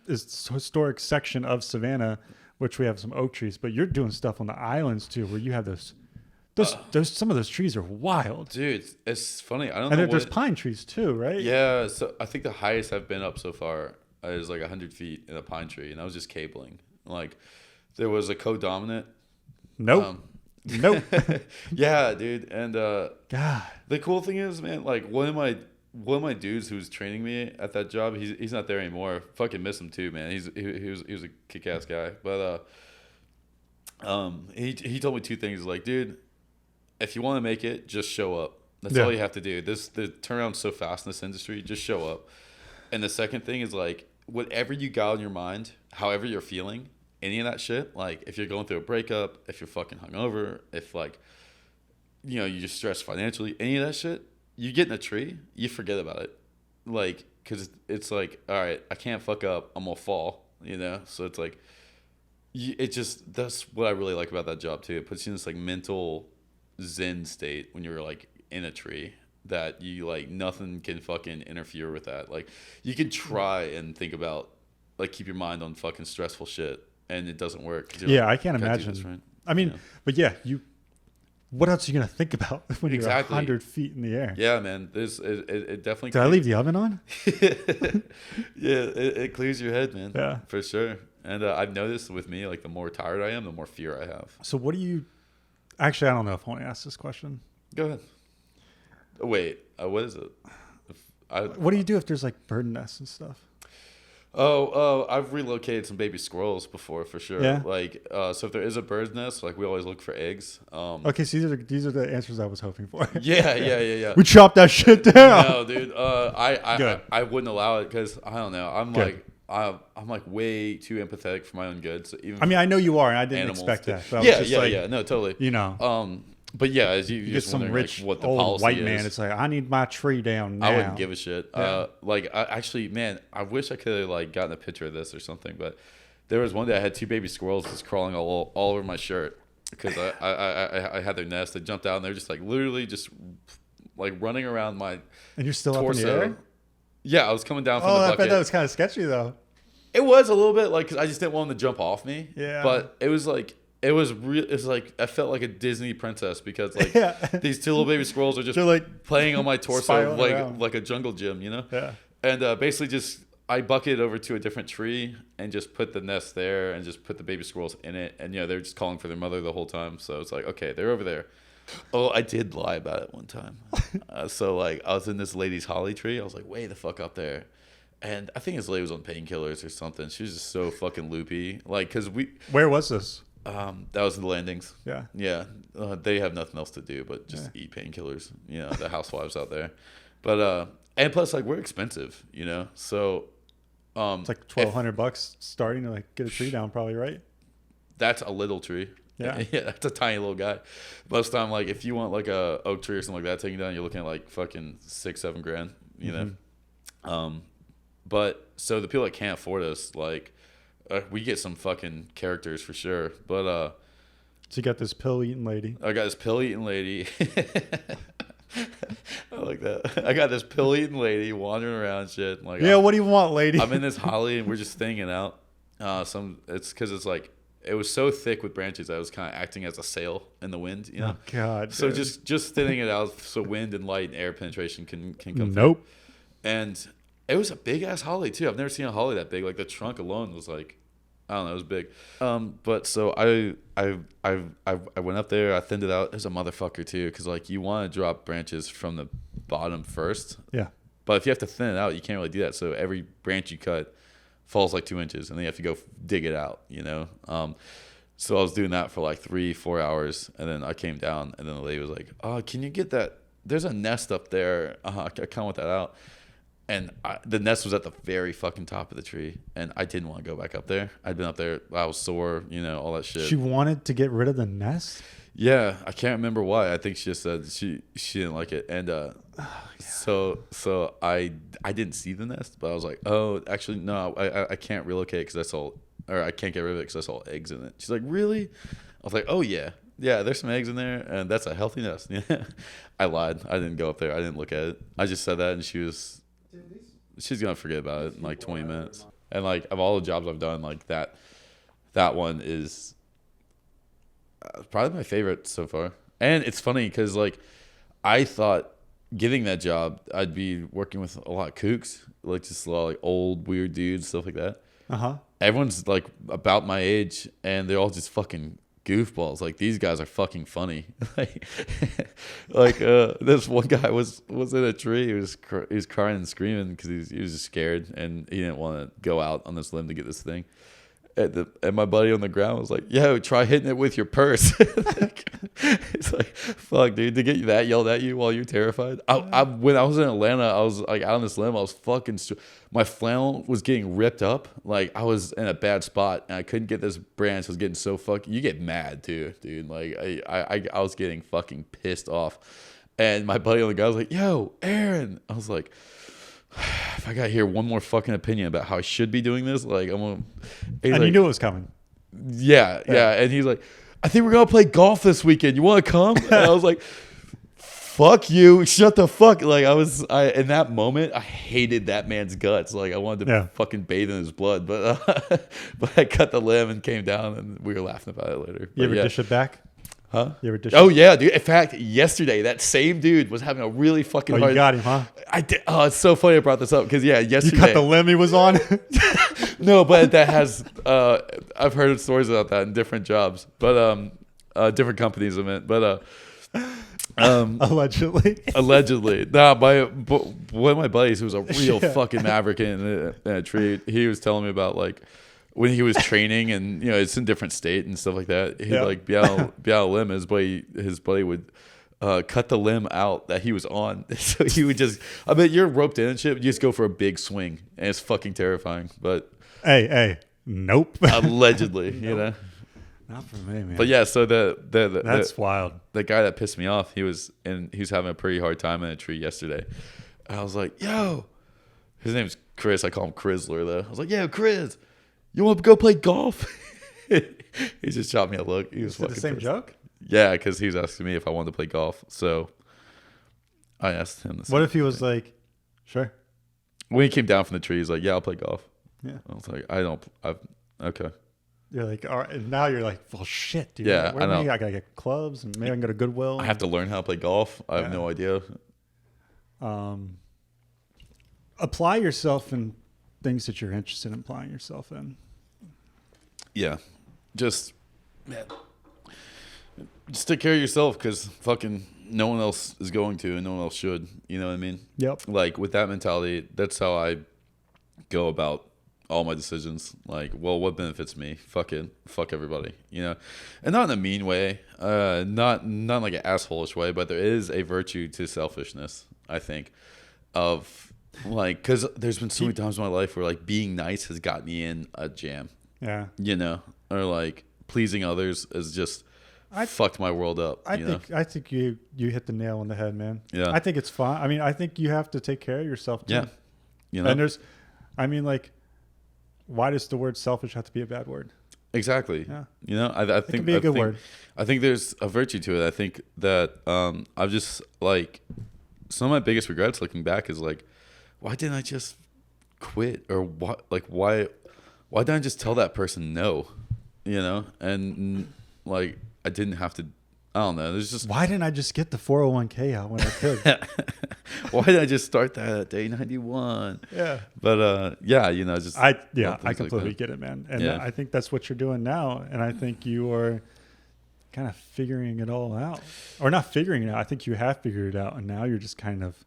historic section of Savannah, which we have some oak trees, but you're doing stuff on the islands too, where you have those some of those trees are wild. Dude, it's funny. I don't and know. There's pine trees too, right? Yeah. So I think the highest I've been up so far is like 100 feet in a pine tree. And I was just cabling. Like there was a co-dominant. Nope. Nope. Yeah, dude. And God, the cool thing is, man, like one of my dudes who was training me at that job, he's not there anymore. Fucking miss him too, man. He was a kick-ass guy. But he told me two things. Like, dude, if you want to make it, just show up. That's all you have to do. The turnaround's so fast in this industry. Just show up. And the second thing is like, whatever you got on your mind, however you're feeling, any of that shit, like if you're going through a breakup, if you're fucking hungover, if like, you know, you just stressed financially, any of that shit, you get in a tree, you forget about it. Like, cause it's like, all right, I can't fuck up, I'm gonna fall, you know? So it's like, that's what I really like about that job too. It puts you in this like mental zen state when you're like in a tree that you like, nothing can fucking interfere with that. Like you can try and think about, like keep your mind on fucking stressful shit. And it doesn't work. Yeah, I can't imagine. This, right? I mean, but yeah, what else are you going to think about when you're 100 feet in the air? Yeah, man. It definitely... Did I leave the oven on? Yeah, it clears your head, man. Yeah. For sure. And I've noticed with me, like the more tired I am, the more fear I have. So what do you... Actually, I don't know if I want to ask this question. Go ahead. Wait, what is it? What do you do if there's like bird nests and stuff? Oh, I've relocated some baby squirrels before for sure. Yeah. Like, so if there is a bird's nest, like we always look for eggs. Okay, so these are the answers I was hoping for. Yeah. We chopped that shit down. No, dude. I wouldn't allow it because I don't know. I'm like way too empathetic for my own good. So even I mean, I know you are, and I didn't expect that. So yeah. No, totally. You know. But yeah, as you get just some rich like, what the old policy white is. man, it's like I need my tree down now. I wouldn't give a shit. Yeah. Actually, man, I wish I could have like gotten a picture of this or something. But there was one day I had two baby squirrels just crawling all over my shirt because I had their nest. They jumped out and they're just like literally just like running around my and you're still torso. Up in the air? Yeah, I was coming down from the I bucket. bet that was kind of sketchy though. It was a little bit like because I just didn't want them to jump off me. Yeah, but it was like. It was real. It's like I felt like a Disney princess because like these two little baby squirrels are just like playing on my torso like a jungle gym, you know. Yeah. And basically just I bucketed over to a different tree and just put the nest there and just put the baby squirrels in it. And yeah, they're just calling for their mother the whole time. So it's like okay, they're over there. Oh, I did lie about it one time. So like I was in this lady's holly tree. I was like way the fuck up there. And I think this lady was on painkillers or something. She was just so fucking loopy. Like, cause Where was this? That was the landings. Yeah. They have nothing else to do but just eat painkillers. You know, the housewives out there. But and plus, like we're expensive. You know, so it's like $1,200 starting to like get a tree down, probably, right? That's a little tree. Yeah, that's a tiny little guy. Most of the time, like if you want like a oak tree or something like that taken down, you're looking at like fucking $6-7 grand. You know, but so the people that can't afford us, like. We get some fucking characters for sure, but so you got this pill eating lady. I got this pill eating lady. I like that. I got this pill eating lady wandering around and shit. Like, yeah, what do you want, lady? I'm in this holly and we're just thinning out. It's because it's like it was so thick with branches that I was kind of acting as a sail in the wind. You know? Oh God. So just thinning it out so wind and light and air penetration can come. Nope. Through. And it was a big ass holly too. I've never seen a holly that big. Like the trunk alone was like. I don't know, it was big. But so I went up there, I thinned it out. There's a motherfucker too, because like you want to drop branches from the bottom first. Yeah. But if you have to thin it out, you can't really do that. So every branch you cut falls like 2 inches, and then you have to go dig it out, you know? So I was doing that for like 3-4 hours, and then I came down, and then the lady was like, "Oh, can you get that there's a nest up there. I kind of want that out. And the nest was at the very fucking top of the tree, and I didn't want to go back up there. I'd been up there. I was sore, all that shit. She wanted to get rid of the nest? Yeah, I can't remember why. I think she just said she didn't like it. And so I didn't see the nest, but I was like, oh, actually, no, I can't relocate because that's all, or I can't get rid of it because that's all eggs in it. She's like, really? I was like, oh, yeah. Yeah, there's some eggs in there, and that's a healthy nest. I lied. I didn't go up there. I didn't look at it. I just said that, and she's going to forget about it in like 20 minutes. And like of all the jobs I've done, like that one is probably my favorite so far. And it's funny because like I thought getting that job, I'd be working with a lot of kooks, like just a lot of like old weird dudes, stuff like that. Everyone's like about my age, and they're all just fucking goofballs. Like these guys are fucking funny. like this one guy was in a tree. He was crying and screaming because he was just scared, and he didn't want to go out on this limb to get this thing. And my buddy on the ground was like, yo, try hitting it with your purse. It's like, fuck, dude, to get that yelled at you while you're terrified. When I was in Atlanta, I was like out on this limb. I was fucking, my flannel was getting ripped up. Like I was in a bad spot and I couldn't get this branch. I was getting so fucking, you get mad too, dude. Like I was getting fucking pissed off. And my buddy on the ground was like, yo, Aaron. I was like, if I got to hear one more fucking opinion about how I should be doing this, like I'm gonna. And like, you knew it was coming. Yeah. And he's like, I think we're gonna play golf this weekend. You want to come? And I was like, fuck you, shut the fuck. Like I in that moment, I hated that man's guts. Like I wanted to fucking bathe in his blood, but I cut the limb and came down, and we were laughing about it later. You ever dish it back? Huh? You ever dish Oh yeah, dude. In fact, yesterday that same dude was having a really fucking hard. You got him, huh? I did. Oh, it's so funny I brought this up because yesterday you cut the limb he was on. No, but that has. I've heard stories about that in different jobs, but different companies. I meant, but allegedly. Nah, one of my buddies who was a real fucking maverick in a tree. He was telling me about like. When he was training, and it's in different state and stuff like that, he'd like be out a limb. His buddy would cut the limb out that he was on. So he would just, I bet you're roped in and shit. You just go for a big swing, and it's fucking terrifying. But hey, nope. Allegedly, Not for me, man. But yeah, so that's wild. The guy that pissed me off, he was having a pretty hard time in a tree yesterday. And I was like, yo, his name's Chris. I call him Chrysler though. I was like, yo, Chris. You want to go play golf? He just shot me a look. He was fucking the same pissed. joke? Yeah, because he was asking me if I wanted to play golf. So I asked him the same What if he was thing. like, sure? When he came down from the tree, he's like, yeah, I'll play golf. Yeah. I was like, okay. You're like, all right. And now you're like, well, shit, dude. Yeah, I know. I got to get clubs, and maybe I can go to Goodwill. I have to learn how to play golf. I have no idea. Apply yourself in things that you're interested in applying yourself in. Yeah. Just take care of yourself, because fucking no one else is going to, and no one else should. You know what I mean? Yep. Like with that mentality, that's how I go about all my decisions. Like, well, what benefits me? Fuck it. Fuck everybody. And not in a mean way, not like an assholeish way, but there is a virtue to selfishness, I think, of like, because there's been so many times in my life where like being nice has got me in a jam. Yeah. Or like pleasing others has just fucked my world up. I think you hit the nail on the head, man. Yeah. I think it's fine. I mean, I think you have to take care of yourself too. Yeah. And like, why does the word selfish have to be a bad word? Exactly. Yeah. I think it can be a good word. I think there's a virtue to it. I think that I've just like, some of my biggest regrets looking back is like, why didn't I just quit? Or what? Like, why didn't I just tell that person no? And like, I didn't have to. I don't know. There's just, why didn't I just get the 401k out when I could? Why did I just start that at day 91? Yeah. But I completely get it, man. And I think that's what you're doing now. And I think you are kind of figuring it all out, or not figuring it out. I think you have figured it out, and now you're just kind of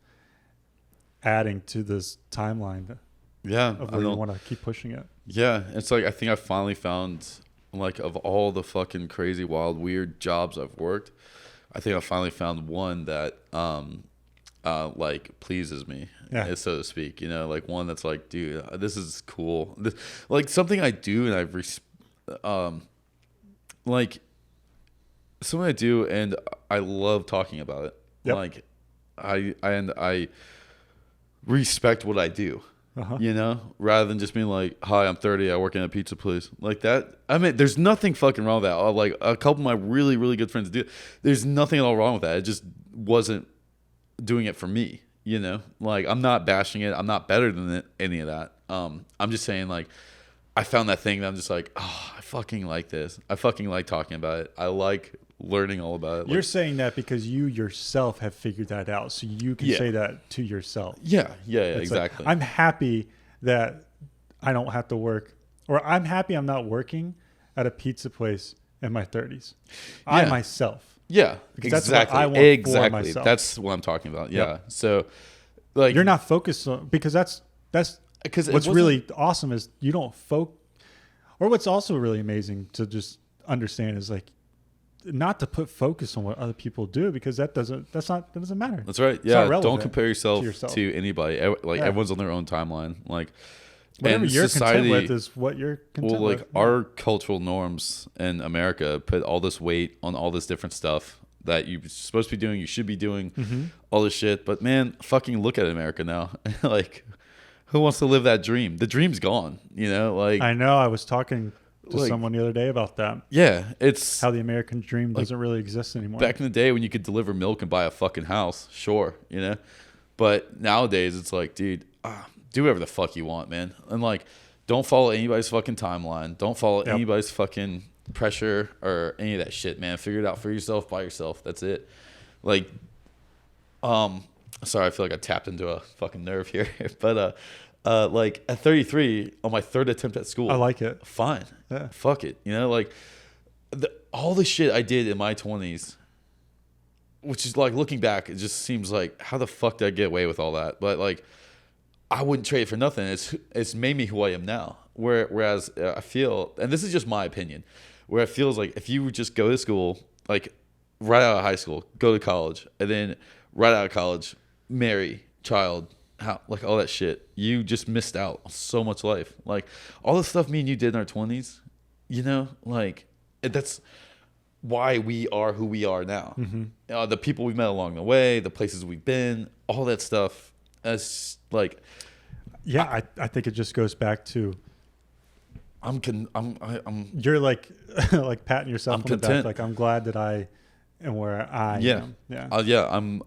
adding to this timeline of where you want to keep pushing it. Yeah, it's like I think I finally found, like, of all the fucking crazy, wild, weird jobs I've worked, I think I finally found one that like pleases me, so to speak. You know, like one that's like, dude, this is cool. This, like something I do and like something I do and I love talking about it. Yep. Like I respect what I do. You know, rather than just being like, hi, I'm 30, I work in a pizza place. Like that. I mean, there's nothing fucking wrong with that. Like a couple of my really, really good friends do it. There's nothing at all wrong with that. It just wasn't doing it for me, you know? Like, I'm not bashing it. I'm not better than any of that. I'm just saying, like, I found that thing that I'm just like, oh, I fucking like this. I fucking like talking about it. I like learning all about it. You're saying that because you yourself have figured that out, so you can say that to yourself. Yeah, exactly. Like, I'm happy that I don't have to work, or I'm happy I'm not working at a pizza place in my 30s. I myself. Yeah, because exactly. That's what I want for myself. That's what I'm talking about. Yeah. So, like, you're not focused on, because that's because what's really awesome is you don't focus. Or what's also really amazing to just understand is like, not to put focus on what other people do, because that doesn't matter. That's right. Yeah. Don't compare yourself to anybody. Like everyone's on their own timeline. Like whatever you're content with is what you're content with. Like our cultural norms in America put all this weight on all this different stuff that you're supposed to be doing, you should be doing, all this shit. But man, fucking look at America now. Like, who wants to live that dream? The dream's gone, you know? Like, I know. I was talking to someone the other day about that. Yeah, it's how the American dream doesn't really exist anymore. Back in the day when you could deliver milk and buy a fucking house, sure, you know? But nowadays it's like, dude, do whatever the fuck you want, man. And like, don't follow anybody's fucking timeline. Don't follow anybody's fucking pressure or any of that shit, man. Figure it out for yourself by yourself. That's it. Like, sorry, I feel like I tapped into a fucking nerve here. But like at 33, on my third attempt at school, I like it. Fine. Yeah. Fuck it. You know, like all the shit I did in my 20s, which is like looking back, it just seems like, how the fuck did I get away with all that? But like, I wouldn't trade it for nothing. It's made me who I am now. Whereas I feel, and this is just my opinion, where it feels like if you would just go to school, like right out of high school, go to college, and then right out of college, marry, child, like all that shit, you just missed out on so much life. Like all the stuff me and you did in our 20s, you know, like that's why we are who we are now. The people we've met along the way, the places we've been, all that stuff. As like, yeah, I think it just goes back to I'm you're like like patting yourself on the back, like I'm glad that I am where I am.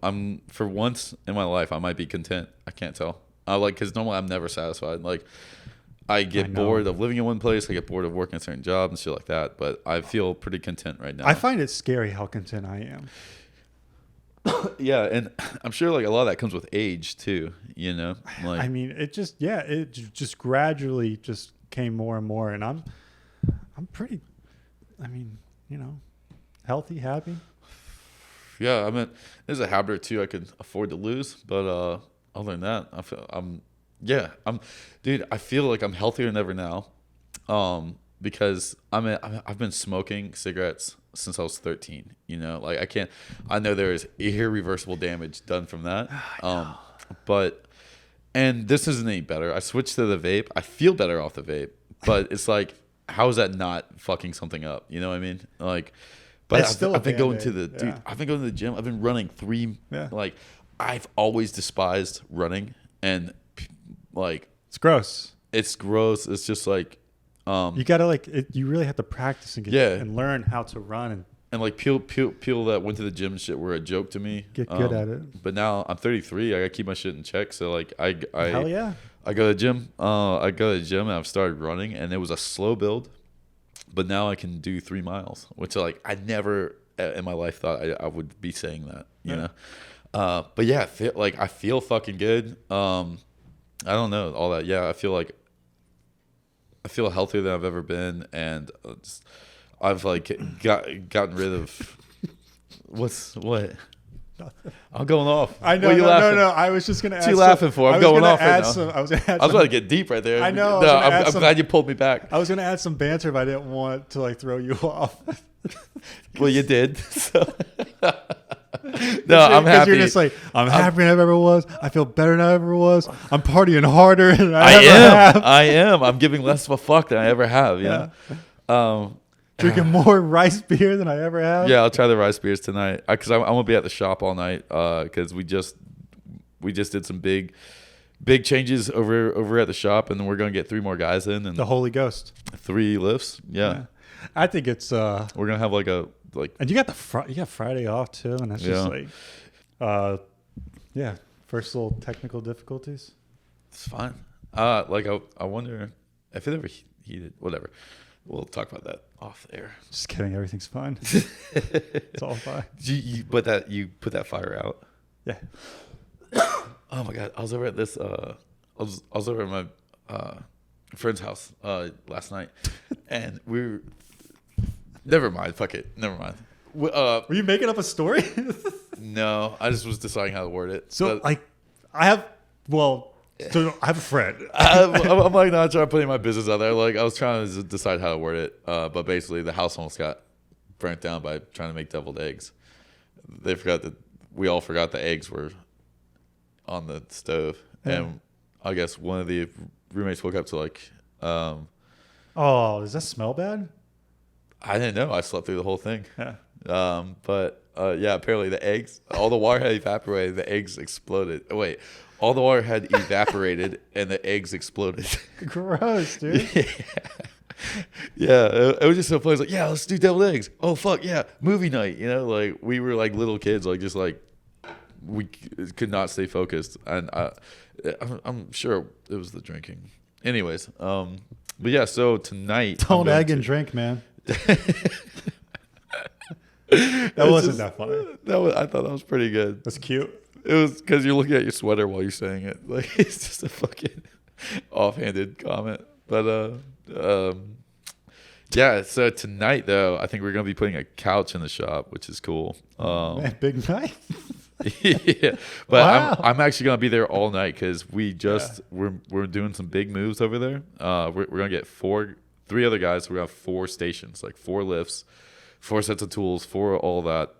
I'm for once in my life I might be content. I can't tell. Because normally I'm never satisfied. Like I get bored of living in one place. I get bored of working a certain job and shit like that. But I feel pretty content right now. I find it scary how content I am. Yeah, and I'm sure like a lot of that comes with age too, you know. Like, I mean, it just gradually just came more and more, and I'm pretty, I mean, you know, healthy, happy. Yeah, I mean, there's a habit or two I could afford to lose, but other than that, I feel like I'm healthier than ever now, because I've been smoking cigarettes since I was 13, you know, like I know there is irreversible damage done from that. And this isn't any better. I switched to the vape. I feel better off the vape, but it's like, how is that not fucking something up? You know what I mean? Like, but I've been going to the gym. I've been running like I've always despised running, and like, it's gross. It's gross. It's just like, you gotta you really have to practice and and learn how to run and like people that went to the gym and shit were a joke to me. Get good at it. But now I'm 33. I gotta keep my shit in check. So like hell yeah. I go to the gym. And I've started running, and it was a slow build, but now I can do 3 miles, which like I never in my life thought I would be saying that. You know. But yeah, I feel fucking good. I don't know all that. Yeah, I feel healthier than I've ever been, and I've like gotten rid of what? I'm going off. I know. What are you laughing? No. I was just gonna. What are you laughing for? I'm going off right now. I was about to get deep right there. I know. No, I'm glad you pulled me back. I was gonna add some banter, but I didn't want to like throw you off. Well, you did. So. No, I'm happy. You're just like, I'm happier than I ever was. I feel better than I ever was. I'm partying harder than I ever have. I am. I'm giving less of a fuck than I ever have. You know? Drinking more rice beer than I ever have. Yeah, I'll try the rice beers tonight because I'm gonna be at the shop all night because we just did some big changes over at the shop, and then we're gonna get 3 more guys in and The Holy Ghost. 3 lifts. Yeah. I think it's we're gonna have like and you got you got Friday off too, and that's just like first little technical difficulties. It's fine. Like I wonder if it ever heated. Whatever. We'll talk about that off the air. Just kidding. Everything's fine. It's all fine. You put that fire out. Yeah. Oh my god! I was over at this. I was over at my friend's house last night, and we were. Never mind. Fuck it. Never mind. Were you making up a story? No, I just was deciding how to word it. So I have a friend. I'm like not trying to put my business out there. Like I was trying to decide how to word it, but basically the house almost got burnt down by trying to make deviled eggs. We all forgot the eggs were on the stove, and I guess one of the roommates woke up to like. Does that smell bad? I didn't know. I slept through the whole thing. Yeah. But apparently the eggs, all the water had evaporated. The eggs exploded. Oh, wait, all the water had evaporated and the eggs exploded. Gross, dude. Yeah. It was just so funny. It's like, yeah, let's do deviled eggs. Oh fuck yeah, movie night. You know, like we were like little kids, like just like we could not stay focused, and I'm sure it was the drinking. Anyways, but yeah, so tonight don't egg and drink, man. That wasn't that funny. I thought that was pretty good. That's cute. It was because you're looking at your sweater while you're saying it. Like it's just a fucking offhanded comment. But yeah. So tonight though, I think we're gonna be putting a couch in the shop, which is cool. Man, big night. Yeah, but wow. I'm actually gonna be there all night because we're doing some big moves over there. We're gonna get 3 other guys. We're gonna have 4 stations, like 4 lifts, 4 sets of tools, 4 all that.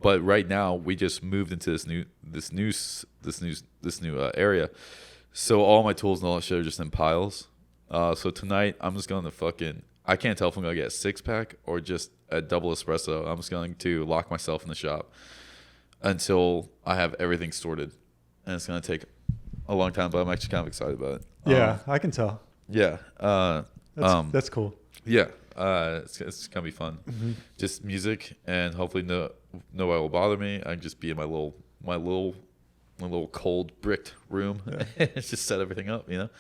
But right now we just moved into this new area, so all my tools and all that shit are just in piles. So tonight I'm just going to I can't tell if I'm gonna get a 6-pack or just a double espresso. I'm just going to lock myself in the shop until I have everything sorted, and it's gonna take a long time, but I'm actually kind of excited about it. Yeah, I can tell. Yeah, that's cool. Yeah, it's gonna be fun. Mm-hmm. Just music, and hopefully nobody will bother me. I can just be in my little cold bricked room. Yeah. Just set everything up. You know,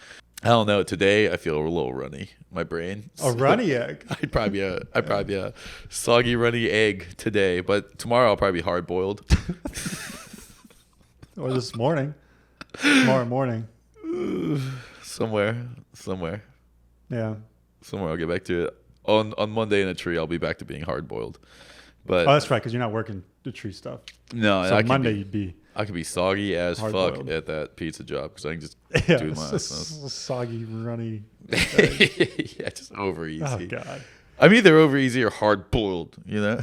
I don't know. Today I feel a little runny. My brain. A runny egg. I'd probably be a soggy runny egg today, but tomorrow I'll probably be hard boiled. Or this morning. Tomorrow morning. Somewhere. Yeah. Somewhere I'll get back to it. On Monday in a tree, I'll be back to being hard boiled. But that's right, because you're not working the tree stuff. No, so Monday you'd be. I could be soggy as fuck boiled at that pizza job because I can just do my soggy, runny. Yeah, just over easy. Oh god. I'm either over easy or hard boiled. You know.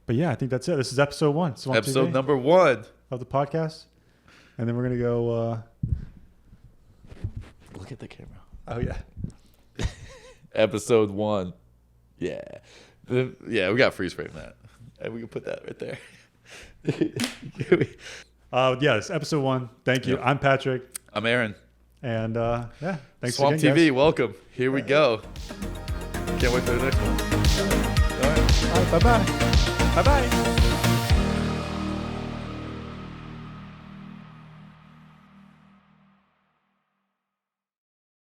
But yeah, I think that's it. This is episode 1. Episode number 1 of the podcast, and then we're gonna go. Look at the camera. Oh yeah. Episode 1. Yeah. Yeah, we got freeze frame that. And we can put that right there. Yeah, it's episode 1. Thank you. Yep. I'm Patrick. I'm Aaron. And thanks Swamp again, TV, guys. welcome. Here we go. Can't wait for the next one. All right. Bye-bye. Bye-bye.